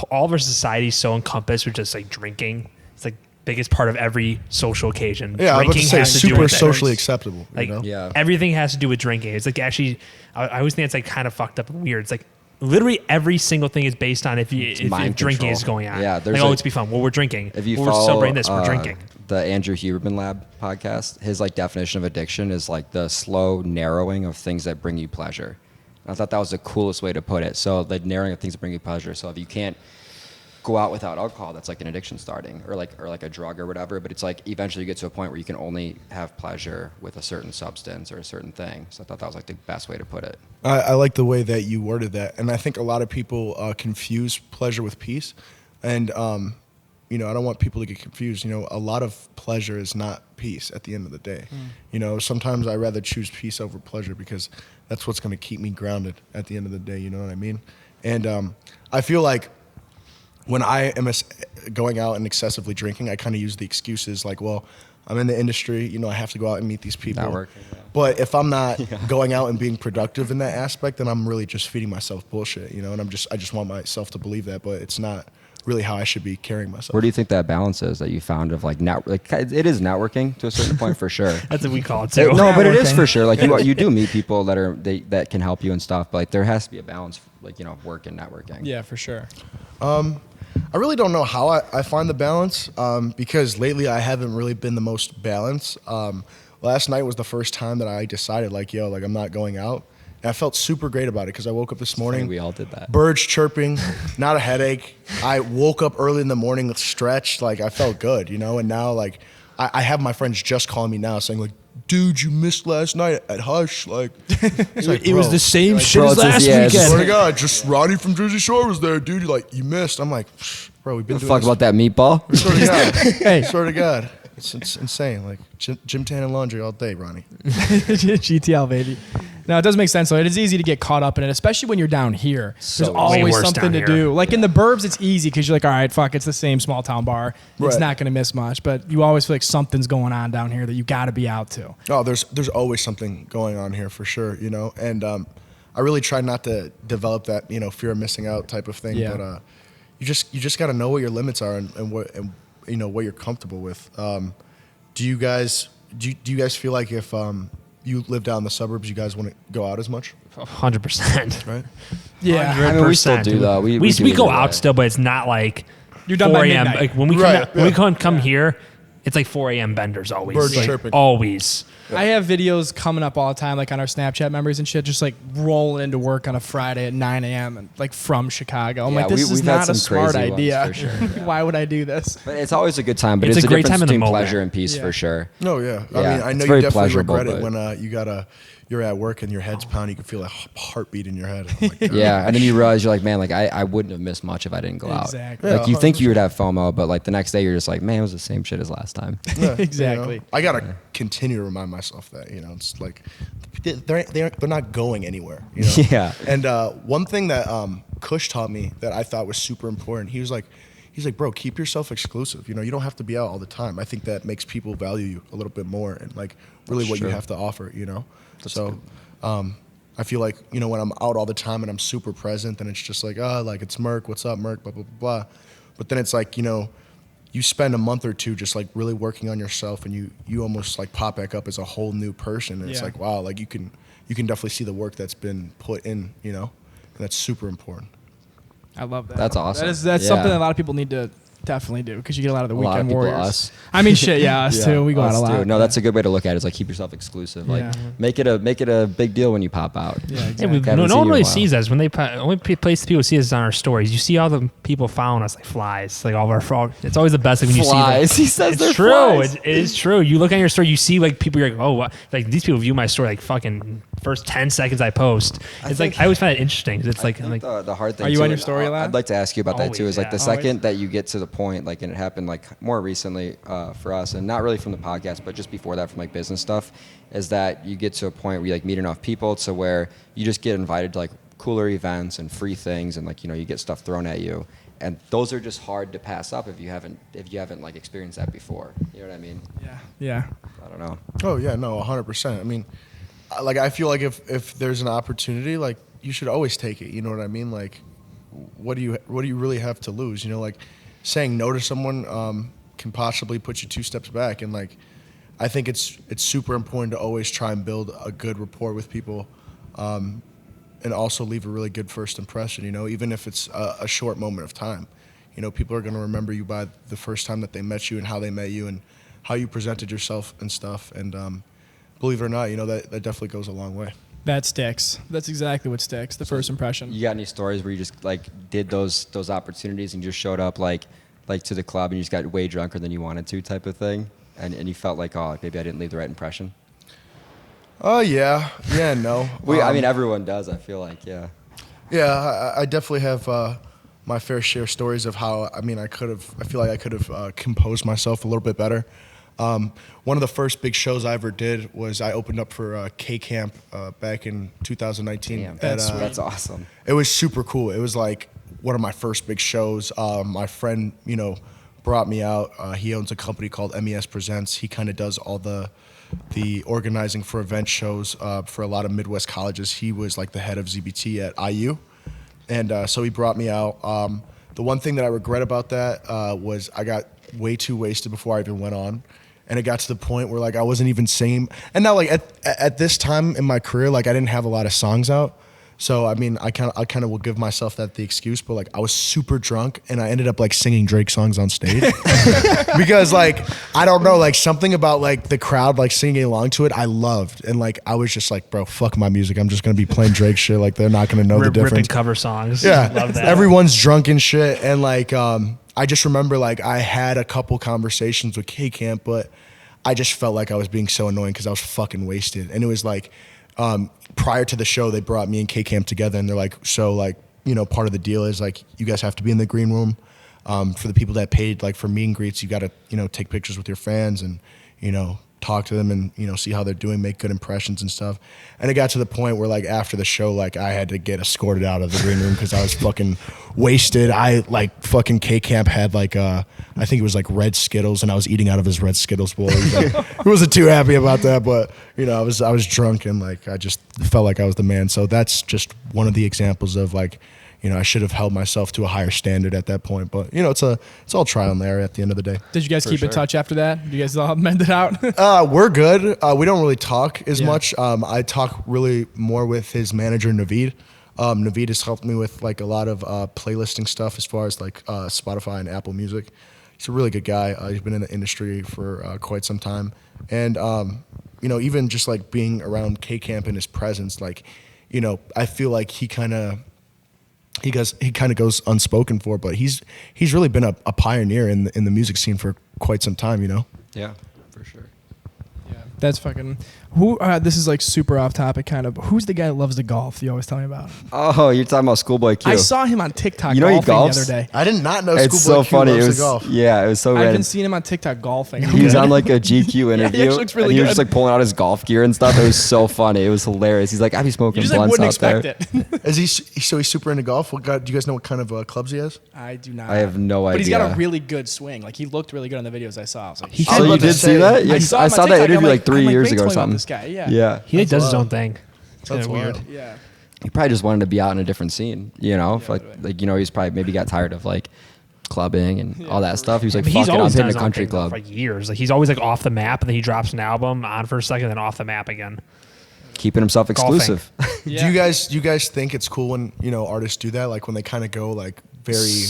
all of our society is so encompassed with just like drinking. It's like biggest part of every social occasion. Yeah, I was about to Drinking say has to do super with it. socially acceptable. Like Yeah. everything has to do with drinking. It's like actually, I always think it's like kind of fucked up and weird. It's like literally every single thing is based on if mind drinking control. is going on. Yeah, there's like, oh, a- it's be fun. Well, we're drinking. If you well, we're follow celebrating this, we're drinking. the Andrew Huberman Lab podcast, his like definition of addiction is like the slow narrowing of things that bring you pleasure. And I thought that was the coolest way to put it. So the narrowing of things that bring you pleasure. So if you can't go out without alcohol, that's like an addiction starting, or like a drug or whatever. But it's like eventually you get to a point where you can only have pleasure with a certain substance or a certain thing. So I thought that was like the best way to put it. I like the way that you worded that, and I think a lot of people confuse pleasure with peace, and you know, I don't want people to get confused. You know, a lot of pleasure is not peace at the end of the day. You know, sometimes I rather choose peace over pleasure because that's what's going to keep me grounded at the end of the day. You know what I mean? And I feel like when I am going out and excessively drinking, I kind of use the excuses like, well, I'm in the industry, you know, I have to go out and meet these people. Networking, yeah. But if I'm not going out and being productive in that aspect, then I'm really just feeding myself bullshit, you know, and I just want myself to believe that, but it's not really how I should be carrying myself. Where do you think that balance is that you found of like it is networking to a certain point for sure. That's what we call it too. No, but it is for sure. Like you do meet people that can help you and stuff, but like there has to be a balance, like, you know, work and networking. Yeah, for sure. I really don't know how I find the balance because lately I haven't really been the most balanced. Last night was the first time that I decided like, yo, like I'm not going out. And I felt super great about it because I woke up this morning. We all did that. Birds chirping, not a headache. I woke up early in the morning, stretched, like I felt good, you know. And now like I have my friends just calling me now saying like, dude, you missed last night at Hush. Like, it's like, It was bro, the same like, shit bro, as it's just- last yeah, it's swear to weekend. God, just Ronnie from Jersey Shore was there, dude. Like, you missed. I'm like, bro, we've been doing Fuck this. about that meatball. Swear to God. Hey. Swear to God. It's insane. Like, gym tan and laundry all day, Ronnie. GTL, baby. No, it does make sense though. It is easy to get caught up in it, especially when you're down here. So There's easy. Way always worse something down to here. do. Like in the burbs, it's easy because you're like, all right, fuck, it's the same small town bar. It's Right. not going to miss much. But you always feel like something's going on down here that you got to be out to. Oh, there's always something going on here for sure, you know. And I really try not to develop that, you know, fear of missing out type of thing. Yeah. But you just got to know what your limits are and what you know what you're comfortable with. Do you guys feel like if you live down in the suburbs, you guys want to go out as much, 100%. right? Yeah. I mean, we still do though. We do we go either out way. still, but it's not like You're done 4 by a.m. midnight. Like when we Right, when we yeah. come here, it's like 4 a.m. benders always. Birds Like, chirping. always. I have videos coming up all the time, like on our Snapchat memories and shit, just like rolling into work on a Friday at 9 a.m. and like from Chicago. I'm Yeah, like, this is we've had not a some smart crazy ones, idea. for sure, yeah. Why would I do this? But it's always a good time. But It's it's, a a great difference time in the between moment. pleasure and peace Yeah. for sure. No, yeah. Yeah, I mean, I it's know very you definitely pleasurable, regret it but- when you're at work and your head's pounding. You can feel a heartbeat in your head. Oh my God. Yeah, and then you realize you're like, man, like I wouldn't have missed much if I didn't go Exactly. out. Like you think 100%. you would have FOMO, but like the next day you're just like, man, it was the same shit as last time. Yeah, Exactly. You know? I gotta continue to remind myself that, you know, it's like they're not going anywhere. You know? Yeah. And one thing that Kush taught me that I thought was super important. He's like, bro, keep yourself exclusive. You know, you don't have to be out all the time. I think that makes people value you a little bit more and like really That's what true. you have to offer. You know, That's so. good. I feel like, you know, when I'm out all the time and I'm super present, then it's just like, like it's Merc, what's up, Merc, blah, blah, blah, blah. But then it's like, you know, you spend a month or two just like really working on yourself and you almost like pop back up as a whole new person. And it's Yeah. like, wow, like you can definitely see the work that's been put in, you know, and that's super important. I love that. That's awesome. That's Yeah. something that a lot of people need to definitely do because you get a lot of the A lot of weekend people, warriors. us. I mean, shit, yeah, us too. We go out us a lot. too. No, that's a good way to look at it. Is like keep yourself exclusive. Like Yeah. make it a big deal when you pop out. Yeah, Yeah, exactly. Haven't no seen one you in a really while. sees us when they only place people see us on our stories. You see all the people following us like flies, like all of our frog. It's always the best like, when you Flies. see them. He says It's they're true. flies. It is true. You look on your story, you see like people. You're like, oh, what? Like these people view my story like fucking first 10 seconds I post. It's like I always find it interesting. 'Cause it's like, I I'm think like the hard thing. Are you too, on your and story a lot? I'd like to ask you about that too. Always, Is like the yeah. second that you get to the point, like, and it happened like more recently for us, and not really from the podcast, but just before that from like business stuff, is that you get to a point where you like meet enough people to where you just get invited to like cooler events and free things, and like you know you get stuff thrown at you, and those are just hard to pass up if you haven't like experienced that before. You know what I mean? Yeah. Yeah. I don't know. Oh yeah, no, 100%. I mean, like I feel like if there's an opportunity, like you should always take it. You know what I mean? Like, what do you really have to lose? You know, like saying no to someone can possibly put you two steps back, and like I think it's super important to always try and build a good rapport with people, and also leave a really good first impression. You know, even if it's a short moment of time. You know, people are going to remember you by the first time that they met you and how they met you and how you presented yourself and stuff. And believe it or not, you know, that definitely goes a long way. That sticks. That's exactly what sticks. The first impression. You got any stories where you just like did those opportunities and you just showed up like to the club and you just got way drunker than you wanted to type of thing, and you felt like, oh, maybe I didn't leave the right impression? Oh yeah, no. I mean, everyone does. I feel like, yeah. Yeah, I definitely have my fair share of stories of how I feel like I could have composed myself a little bit better. One of the first big shows I ever did was I opened up for K Camp back in 2019. Damn, that's awesome. It was super cool. It was like one of my first big shows. My friend, brought me out. He owns a company called MES Presents. He kind of does all the organizing for event shows for a lot of Midwest colleges. He was like the head of ZBT at IU. And so he brought me out. The one thing that I regret about that was I got way too wasted before I even went on. And it got to the point where like I wasn't even singing. And now like at this time in my career, like I didn't have a lot of songs out. So I mean, I kind of will give myself that the excuse, but like I was super drunk and I ended up like singing Drake songs on stage because like I don't know, like something about like the crowd like singing along to it I loved, and like I was just like, bro, fuck my music. I'm just gonna be playing Drake shit. Like they're not gonna know the difference. Ripping cover songs. Yeah, love that. Everyone's drunk and shit, and like I just remember like I had a couple conversations with K Camp, but I just felt like I was being so annoying because I was fucking wasted, and it was like. Prior to the show, they brought me and K Camp together, and they're like, so like, part of the deal is like, you guys have to be in the green room. For the people that paid like for meet and greets, you got to, take pictures with your fans and, talk to them and, see how they're doing, make good impressions and stuff. And it got to the point where like after the show, like I had to get escorted out of the green room because I was fucking wasted. I like fucking K Camp had like, I think it was like red Skittles, and I was eating out of his red Skittles bowl. He wasn't too happy about that, but I was drunk and like, I just felt like I was the man. So that's just one of the examples of like, I should have held myself to a higher standard at that point, but it's all trial and error at the end of the day. Did you guys keep in touch after that? Did you guys all mend it out? We're good. We don't really talk as much. I talk really more with his manager, Naveed. Naveed has helped me with like a lot of playlisting stuff as far as like Spotify and Apple Music. He's a really good guy. He's been in the industry for quite some time. And, even just like being around K Camp and his presence, like, I feel like he kind of goes unspoken for, but he's really been a pioneer in the music scene for quite some time, Yeah, for sure. Yeah, that's fucking. Who? This is like super off topic, kind of. Who's the guy that loves to golf? You always tell me about. Oh, you're talking about Schoolboy Q. I saw him on TikTok. He golfing golfs? the other day. I did not know It's Schoolboy so Q funny. loves It to was golf. yeah, it was so I've random. been seeing him on TikTok golfing. He was on like a GQ interview, actually looks really and he was good. just like pulling out his golf gear and stuff. It was so funny. It was hilarious. He's like, I be You smoking just like blunts wouldn't out there. expect it. Is he? So he's super into golf. Do you guys know what kind of clubs he has? I do not. I have no But he's got a idea. really good swing. Like he looked really good on the videos I saw. I was like, He shit. I was So you about to did say, see that? Yeah, I saw, I him on saw that TikTok. interview I'm like 3 I'm years Vane ago or told me about something. This guy, yeah. Yeah. He does his wild. own thing. It's kind That's of weird. wild. Yeah. He probably just wanted to be out in a different scene, he's probably maybe got tired of like clubbing and all that stuff. He was like, I mean, fuck he's it, I'm always hitting done a his own country thing though club. for like years. Like he's always like off the map, and then he drops an album on for a second, then off the map again. Keeping himself Golfing. exclusive. Yeah. Do you guys think it's cool when artists do that? Like when they kind of go like very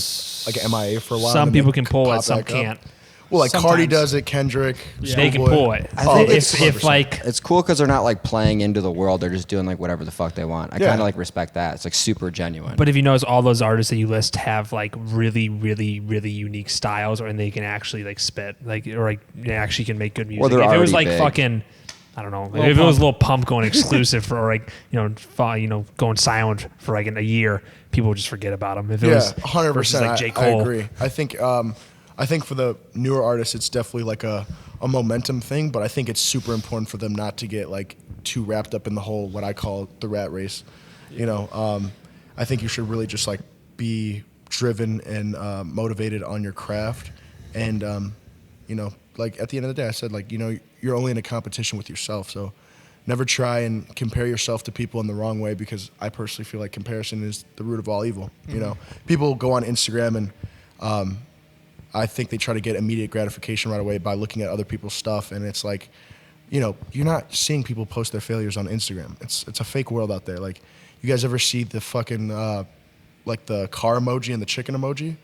like MIA for a while. Some and then people they can pull pop it, some back up? can't. Well, like Cardi Sometimes. does it, Kendrick. They can Schoolboy. pull it. I think it's if 100%. like It's cool because they're not like playing into the world. They're just doing like whatever the fuck they want. I Yeah. kind of like respect that. It's like super genuine. But if you notice, all those artists that you list have like really, really, really unique styles, and they can actually like spit, like or like they actually can make good music. Or they're If it was already like big. fucking, I don't know, Lil if it was Pump. Lil Pump going exclusive for like going silent for like in a year, people would just forget about him. If it Yeah, was 100%. versus like J. I Cole, agree. I think for the newer artists, it's definitely like a momentum thing, but I think it's super important for them not to get like too wrapped up in the whole what I call the rat race. I think you should really just like be driven and motivated on your craft, and like at the end of the day, I said like you're only in a competition with yourself, so never try and compare yourself to people in the wrong way, because I personally feel like comparison is the root of all evil. People go on Instagram and I think they try to get immediate gratification right away by looking at other people's stuff, and it's like, you're not seeing people post their failures on Instagram. It's a fake world out there. Like, you guys ever see the fucking like the car emoji and the chicken emoji?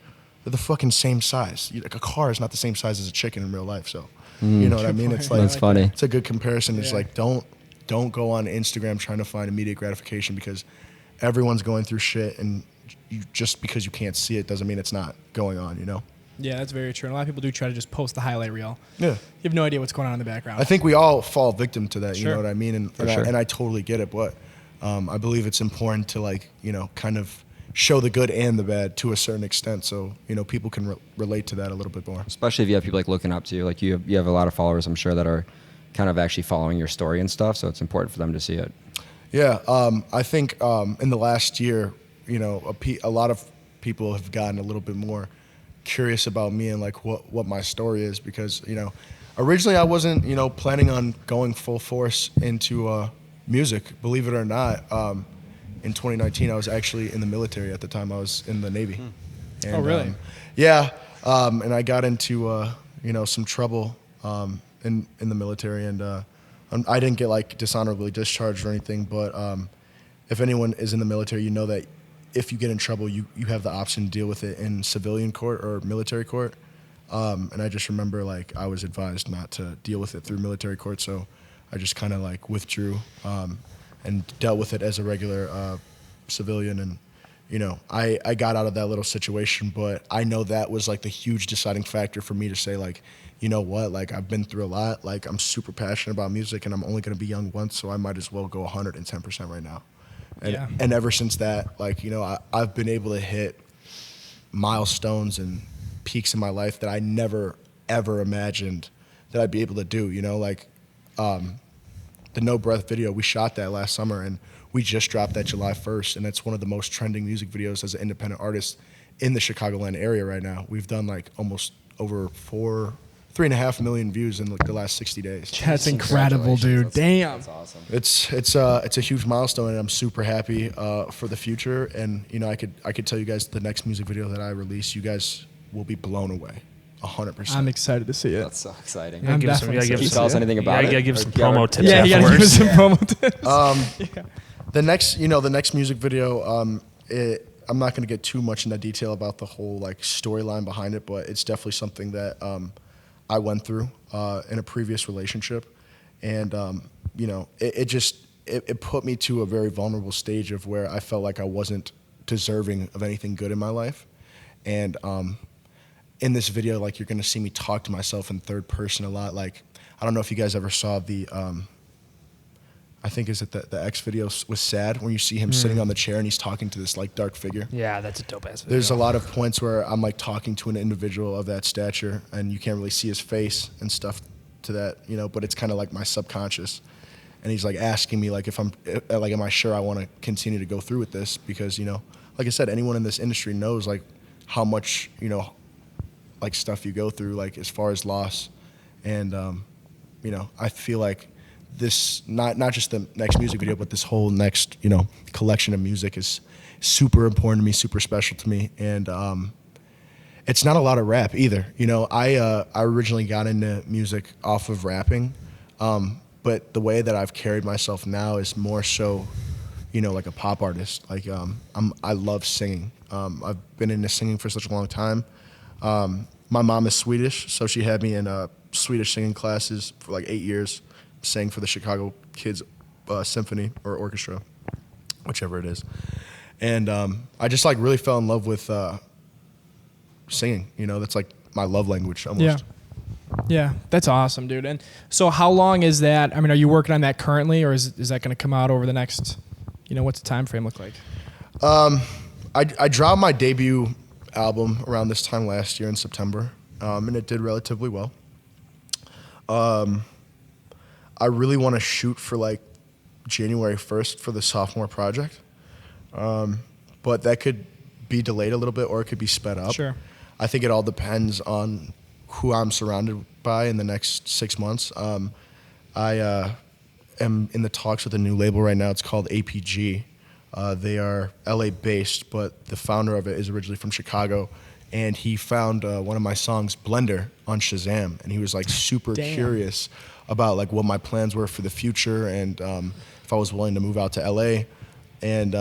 They're the fucking same size. Like a car is not the same size as a chicken in real life. So, you know what I mean? It's like That's funny. It's a good comparison. It's Yeah. like don't don't go on Instagram trying to find immediate gratification, because everyone's going through shit, and just because you can't see it doesn't mean it's not going on, you know? Yeah, that's very true. And a lot of people do try to just post the highlight reel. Yeah. You have no idea what's going on in the background. I think we all fall victim to that, you Sure. know what I mean? And I totally get it, but I believe it's important to, like, you know, kind of show the good and the bad to a certain extent, so, you know, people can relate to that a little bit more. Especially if you have people like looking up to you. Like you have a lot of followers, I'm sure, that are kind of actually following your story and stuff. So it's important for them to see it. Yeah, I think in the last year, you know, a lot of people have gotten a little bit more curious about me and like what my story is, because, you know, originally I wasn't, you know, planning on going full force into music. Believe it or not, in 2019 I was actually in the military. At the time I was in the Navy. And, Oh, really? Yeah, and I got into you know, some trouble in the military, and I didn't get like dishonorably discharged or anything, but if anyone is in the military, you know that if you get in trouble, you have the option to deal with it in civilian court or military court. And I just remember, like, I was advised not to deal with it through military court, so I just kind of like withdrew and dealt with it as a regular civilian. And, you know, I got out of that little situation, but I know that was like the huge deciding factor for me to say, like, you know what, like, I've been through a lot, like, I'm super passionate about music, and I'm only going to be young once, so I might as well go 110% right now. And, Yeah. and ever since that, like, you know, I've been able to hit milestones and peaks in my life that I never, ever imagined that I'd be able to do, you know, like the No Breath video, we shot that last summer, and we just dropped that July 1st, and it's one of the most trending music videos as an independent artist in the Chicagoland area right now. We've done like almost over 3.5 million views in like the last 60 days. That's incredible, dude. Damn. That's awesome. It's a huge milestone, and I'm super happy for the future. And, you know, I could tell you guys the next music video that I release, you guys will be blown away, 100%. I'm excited to see it. That's so exciting. I'm Give us some- definitely Can you excited tell to us see it. anything about it? You gotta give Or some do you have promo a- tips. Yeah, you gotta give us afterwards. some promo tips. The next music video, I'm not going to get too much into detail about the whole like storyline behind it, but it's definitely something that I went through in a previous relationship, and you know, it put me to a very vulnerable stage of where I felt like I wasn't deserving of anything good in my life, and in this video, like, you're going to see me talk to myself in third person a lot. Like, I don't know if you guys ever saw the I think is it the X video was Sad, when you see him sitting on the chair and he's talking to this like dark figure. Yeah, that's a dope ass video. There's a lot of points where I'm like talking to an individual of that stature, and you can't really see his face and stuff to that, you know, but it's kind of like my subconscious. And he's like asking me like am I sure I want to continue to go through with this, because, you know, like I said, anyone in this industry knows like how much, you know, like stuff you go through, like as far as loss. And you know, I feel like this, not just the next music video, but this whole next, you know, collection of music is super important to me, super special to me. And it's not a lot of rap either. You know, I originally got into music off of rapping, but the way that I've carried myself now is more so, you know, like a pop artist. Like I love singing. I've been into singing for such a long time. My mom is Swedish, so she had me in Swedish singing classes for like 8 years. Sang for the Chicago Kids Symphony or Orchestra, whichever it is. And I just like really fell in love with singing. You know, that's like my love language almost. Yeah, that's awesome, dude. And so how long is that? I mean, are you working on that currently, or is that going to come out over the next, you know, what's the time frame look like? I dropped my debut album around this time last year in September, and it did relatively well. I really want to shoot for like January 1st for the sophomore project, but that could be delayed a little bit, or it could be sped up. Sure. I think it all depends on who I'm surrounded by in the next 6 months. I am in the talks with a new label right now. It's called APG. They are LA based, but the founder of it is originally from Chicago, and he found one of my songs, Blender, on Shazam, and he was like super curious about like what my plans were for the future, and if I was willing to move out to LA. And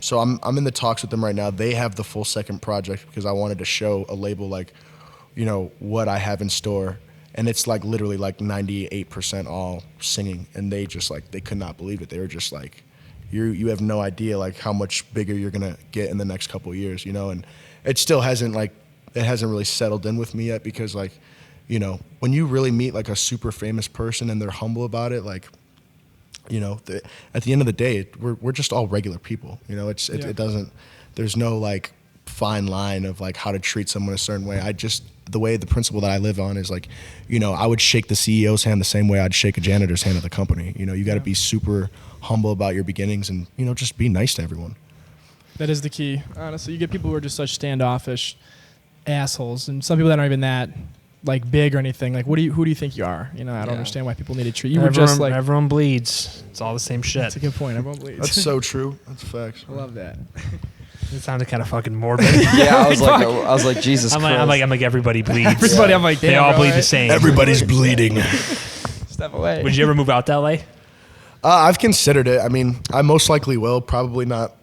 so I'm in the talks with them right now. They have the full second project because I wanted to show a label like, you know, what I have in store. and it's like literally like 98% all singing, and they just like they could not believe it. They were just like, you have no idea like how much bigger you're gonna get in the next couple of years, you know. And it still hasn't really settled in with me yet, because like, you know, when you really meet like a super famous person and they're humble about it, like, you know, at the end of the day, we're just all regular people, you know. It doesn't, there's no like fine line of like how to treat someone a certain way. The principle that I live on is like, you know, I would shake the CEO's hand the same way I'd shake a janitor's hand at the company. You know, you got to be super humble about your beginnings, and, you know, just be nice to everyone. That is the key. Honestly, you get people who are just such standoffish assholes, and some people that aren't even that like big or anything. Like, who do you think you are? You know, I don't understand why people need to treat you. Were just like, everyone bleeds. It's all the same shit. that's a good point. Everyone bleeds. That's so true. That's facts. I love that. It sounded kind of fucking morbid. Yeah, I was like, Jesus I'm Christ. like everybody bleeds. Everybody, I'm like, They damn, all bro, bleed right? the same. Everybody's bleeding. Step away. Would you ever move out to LA? I've considered it. I mean, I most likely will. Probably not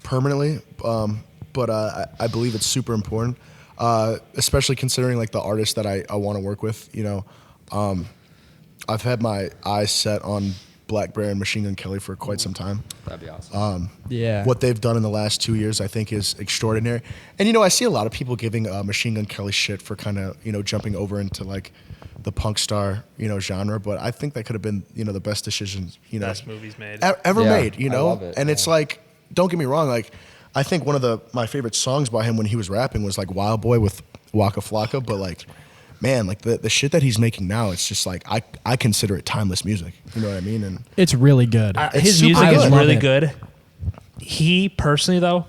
permanently, but I believe it's super important, especially considering like the artists that I want to work with. You know, I've had my eyes set on Black Bear and Machine Gun Kelly for quite some time. That'd be awesome. Yeah. What they've done in the last 2 years, I think, is extraordinary. And, you know, I see a lot of people giving Machine Gun Kelly shit for kind of, you know, jumping over into like the punk star, you know, genre. But I think that could have been, you know, the best decisions, you know, Best movies made. ever Yeah, made, you I know? love it, And yeah. it's like, don't get me wrong, like, I think one of my favorite songs by him when he was rapping was like Wild Boy with Waka Flocka. But like, man, like the shit that he's making now, it's just like, I consider it timeless music. You know what I mean? And It's really good. His super music good. is I love really it. good. He personally, though,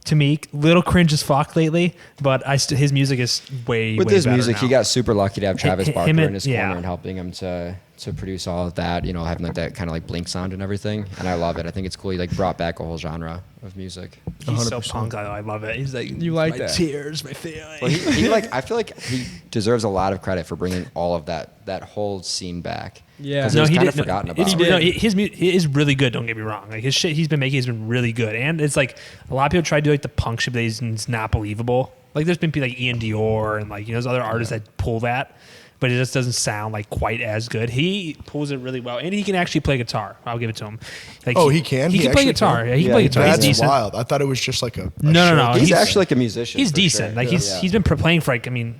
to me, little cringe as fuck lately, but his music is way With way his better music, now. he got super lucky to have Travis him Barker and- in his corner yeah. and helping him to produce all of that, you know, having like that kind of like Blink sound and everything. And I love it. I think it's cool. He like brought back a whole genre of music. He's so 100%. punk. I love it. He's like, You like my that? tears, my feelings. Well, he like, I feel like he deserves a lot of credit for bringing all of that whole scene back. Yeah. 'Cause it was he kind of did. forgotten No, about. He did. no, he is really good. Don't get me wrong. Like his shit he's been making has been really good, and it's like a lot of people try to do like the punk shit, but it's not believable. Like there's been people like Ian Dior and like, you know, there's other artists that pull that, but it just doesn't sound like quite as good. He pulls it really well, and he can actually play guitar. I'll give it to him. Like Oh, he can? He He can play actually guitar. can? Yeah, he can Yeah, play he guitar. does. He's that's decent. wild. I thought it was just like a No. show. He's he's- actually like a musician. He's for decent. sure. Like Yeah. he's been playing for like, I mean,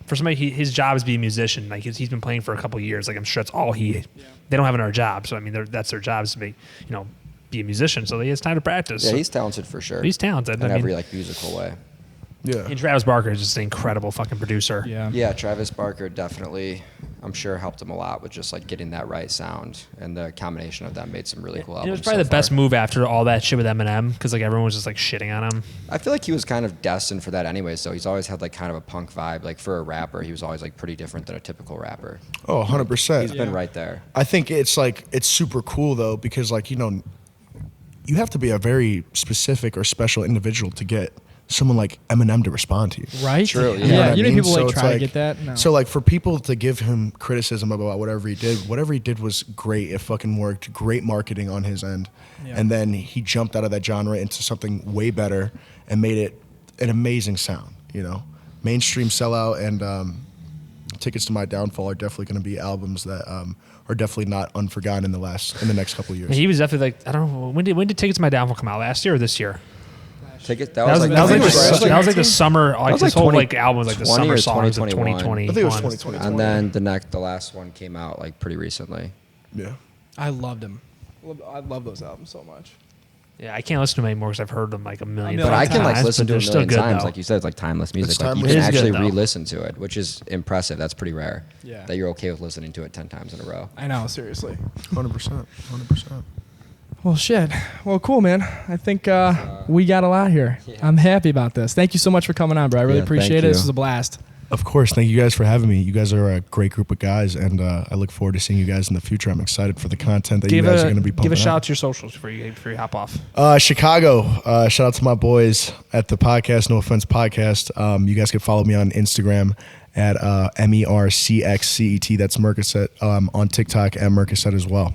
for somebody his job is being a musician. Like he's been playing for a couple of years. Like I'm sure that's all he. They don't have another job, so I mean that's their job is to be, you know, be a musician. So he has time to practice. Yeah, So he's talented for sure. he's talented. in I mean, every like musical way. Yeah. and Travis Barker is just an incredible fucking producer. Yeah. Yeah, Travis Barker definitely, I'm sure, helped him a lot with just like getting that right sound, and the combination of them made some really cool It albums. was probably so the best far. move after all that shit with Eminem, because like everyone was just like shitting on him. I feel like he was kind of destined for that anyway. So he's always had like kind of a punk vibe. Like for a rapper, he was always like pretty different than a typical rapper. Oh, 100%. He's been right there. I think it's like, it's super cool though, because like, you know, you have to be a very specific or special individual to get someone like Eminem to respond to you. Right? True, yeah. Yeah. You know what I You know mean? people So like it's try to get that? No. So like for people to give him criticism about whatever he did was great. It fucking worked. Great marketing on his end. Yeah. And then he jumped out of that genre into something way better and made it an amazing sound, you know. Mainstream sellout and Tickets to My Downfall are definitely going to be albums that are definitely not unforgotten in the next couple of years. He was definitely like, I don't know, when did Tickets to My Downfall come out? Last year or this year? That That was like the summer. Like was this like whole 20 like album was like the 20 summer or songs of 2021. 2020. I think it was 2020. And then the last one came out like pretty recently. Yeah. I loved him. I love those albums so much. Yeah, I can't listen to them anymore because I've heard them like a million. million But I can like times, listen but to they're it a still million good, times. though. Like you said, it's like timeless music. It's Like you timeless. can It is good, actually though. re-listen to it, which is impressive. That's pretty rare. Yeah. That you're okay with listening to it 10 times in a row. I know, seriously. 100%. 100%. Well, shit. Well, cool, man. I think we got a lot here. I'm happy about this. Thank you so much for coming on, bro. I really Yeah, appreciate thank it. This you. was a blast. Of course. Thank you guys for having me. You guys are a great group of guys, and I look forward to seeing you guys in the future. I'm excited for the content that you guys are going to be pumping give a shout out. out to your socials before you hop off. Chicago. Shout out to my boys at the podcast, No Offense Podcast. You guys can follow me on Instagram at MERCXCET. That's Mercocet. On TikTok at Mercocet as well.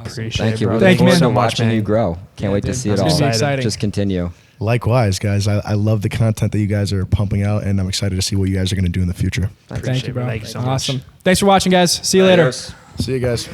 Appreciate Thank it, you. bro. Really Thank you, look man. forward so to much, watching man. you grow. Can't wait to dude. see it It's all. gonna be Excited. exciting. Just continue. Likewise, guys. I love the content that you guys are pumping out, and I'm excited to see what you guys are going to do in the future. Thank you, bro. Thank you so much. Awesome. Thanks for watching, guys. See you later. Adios. See you guys.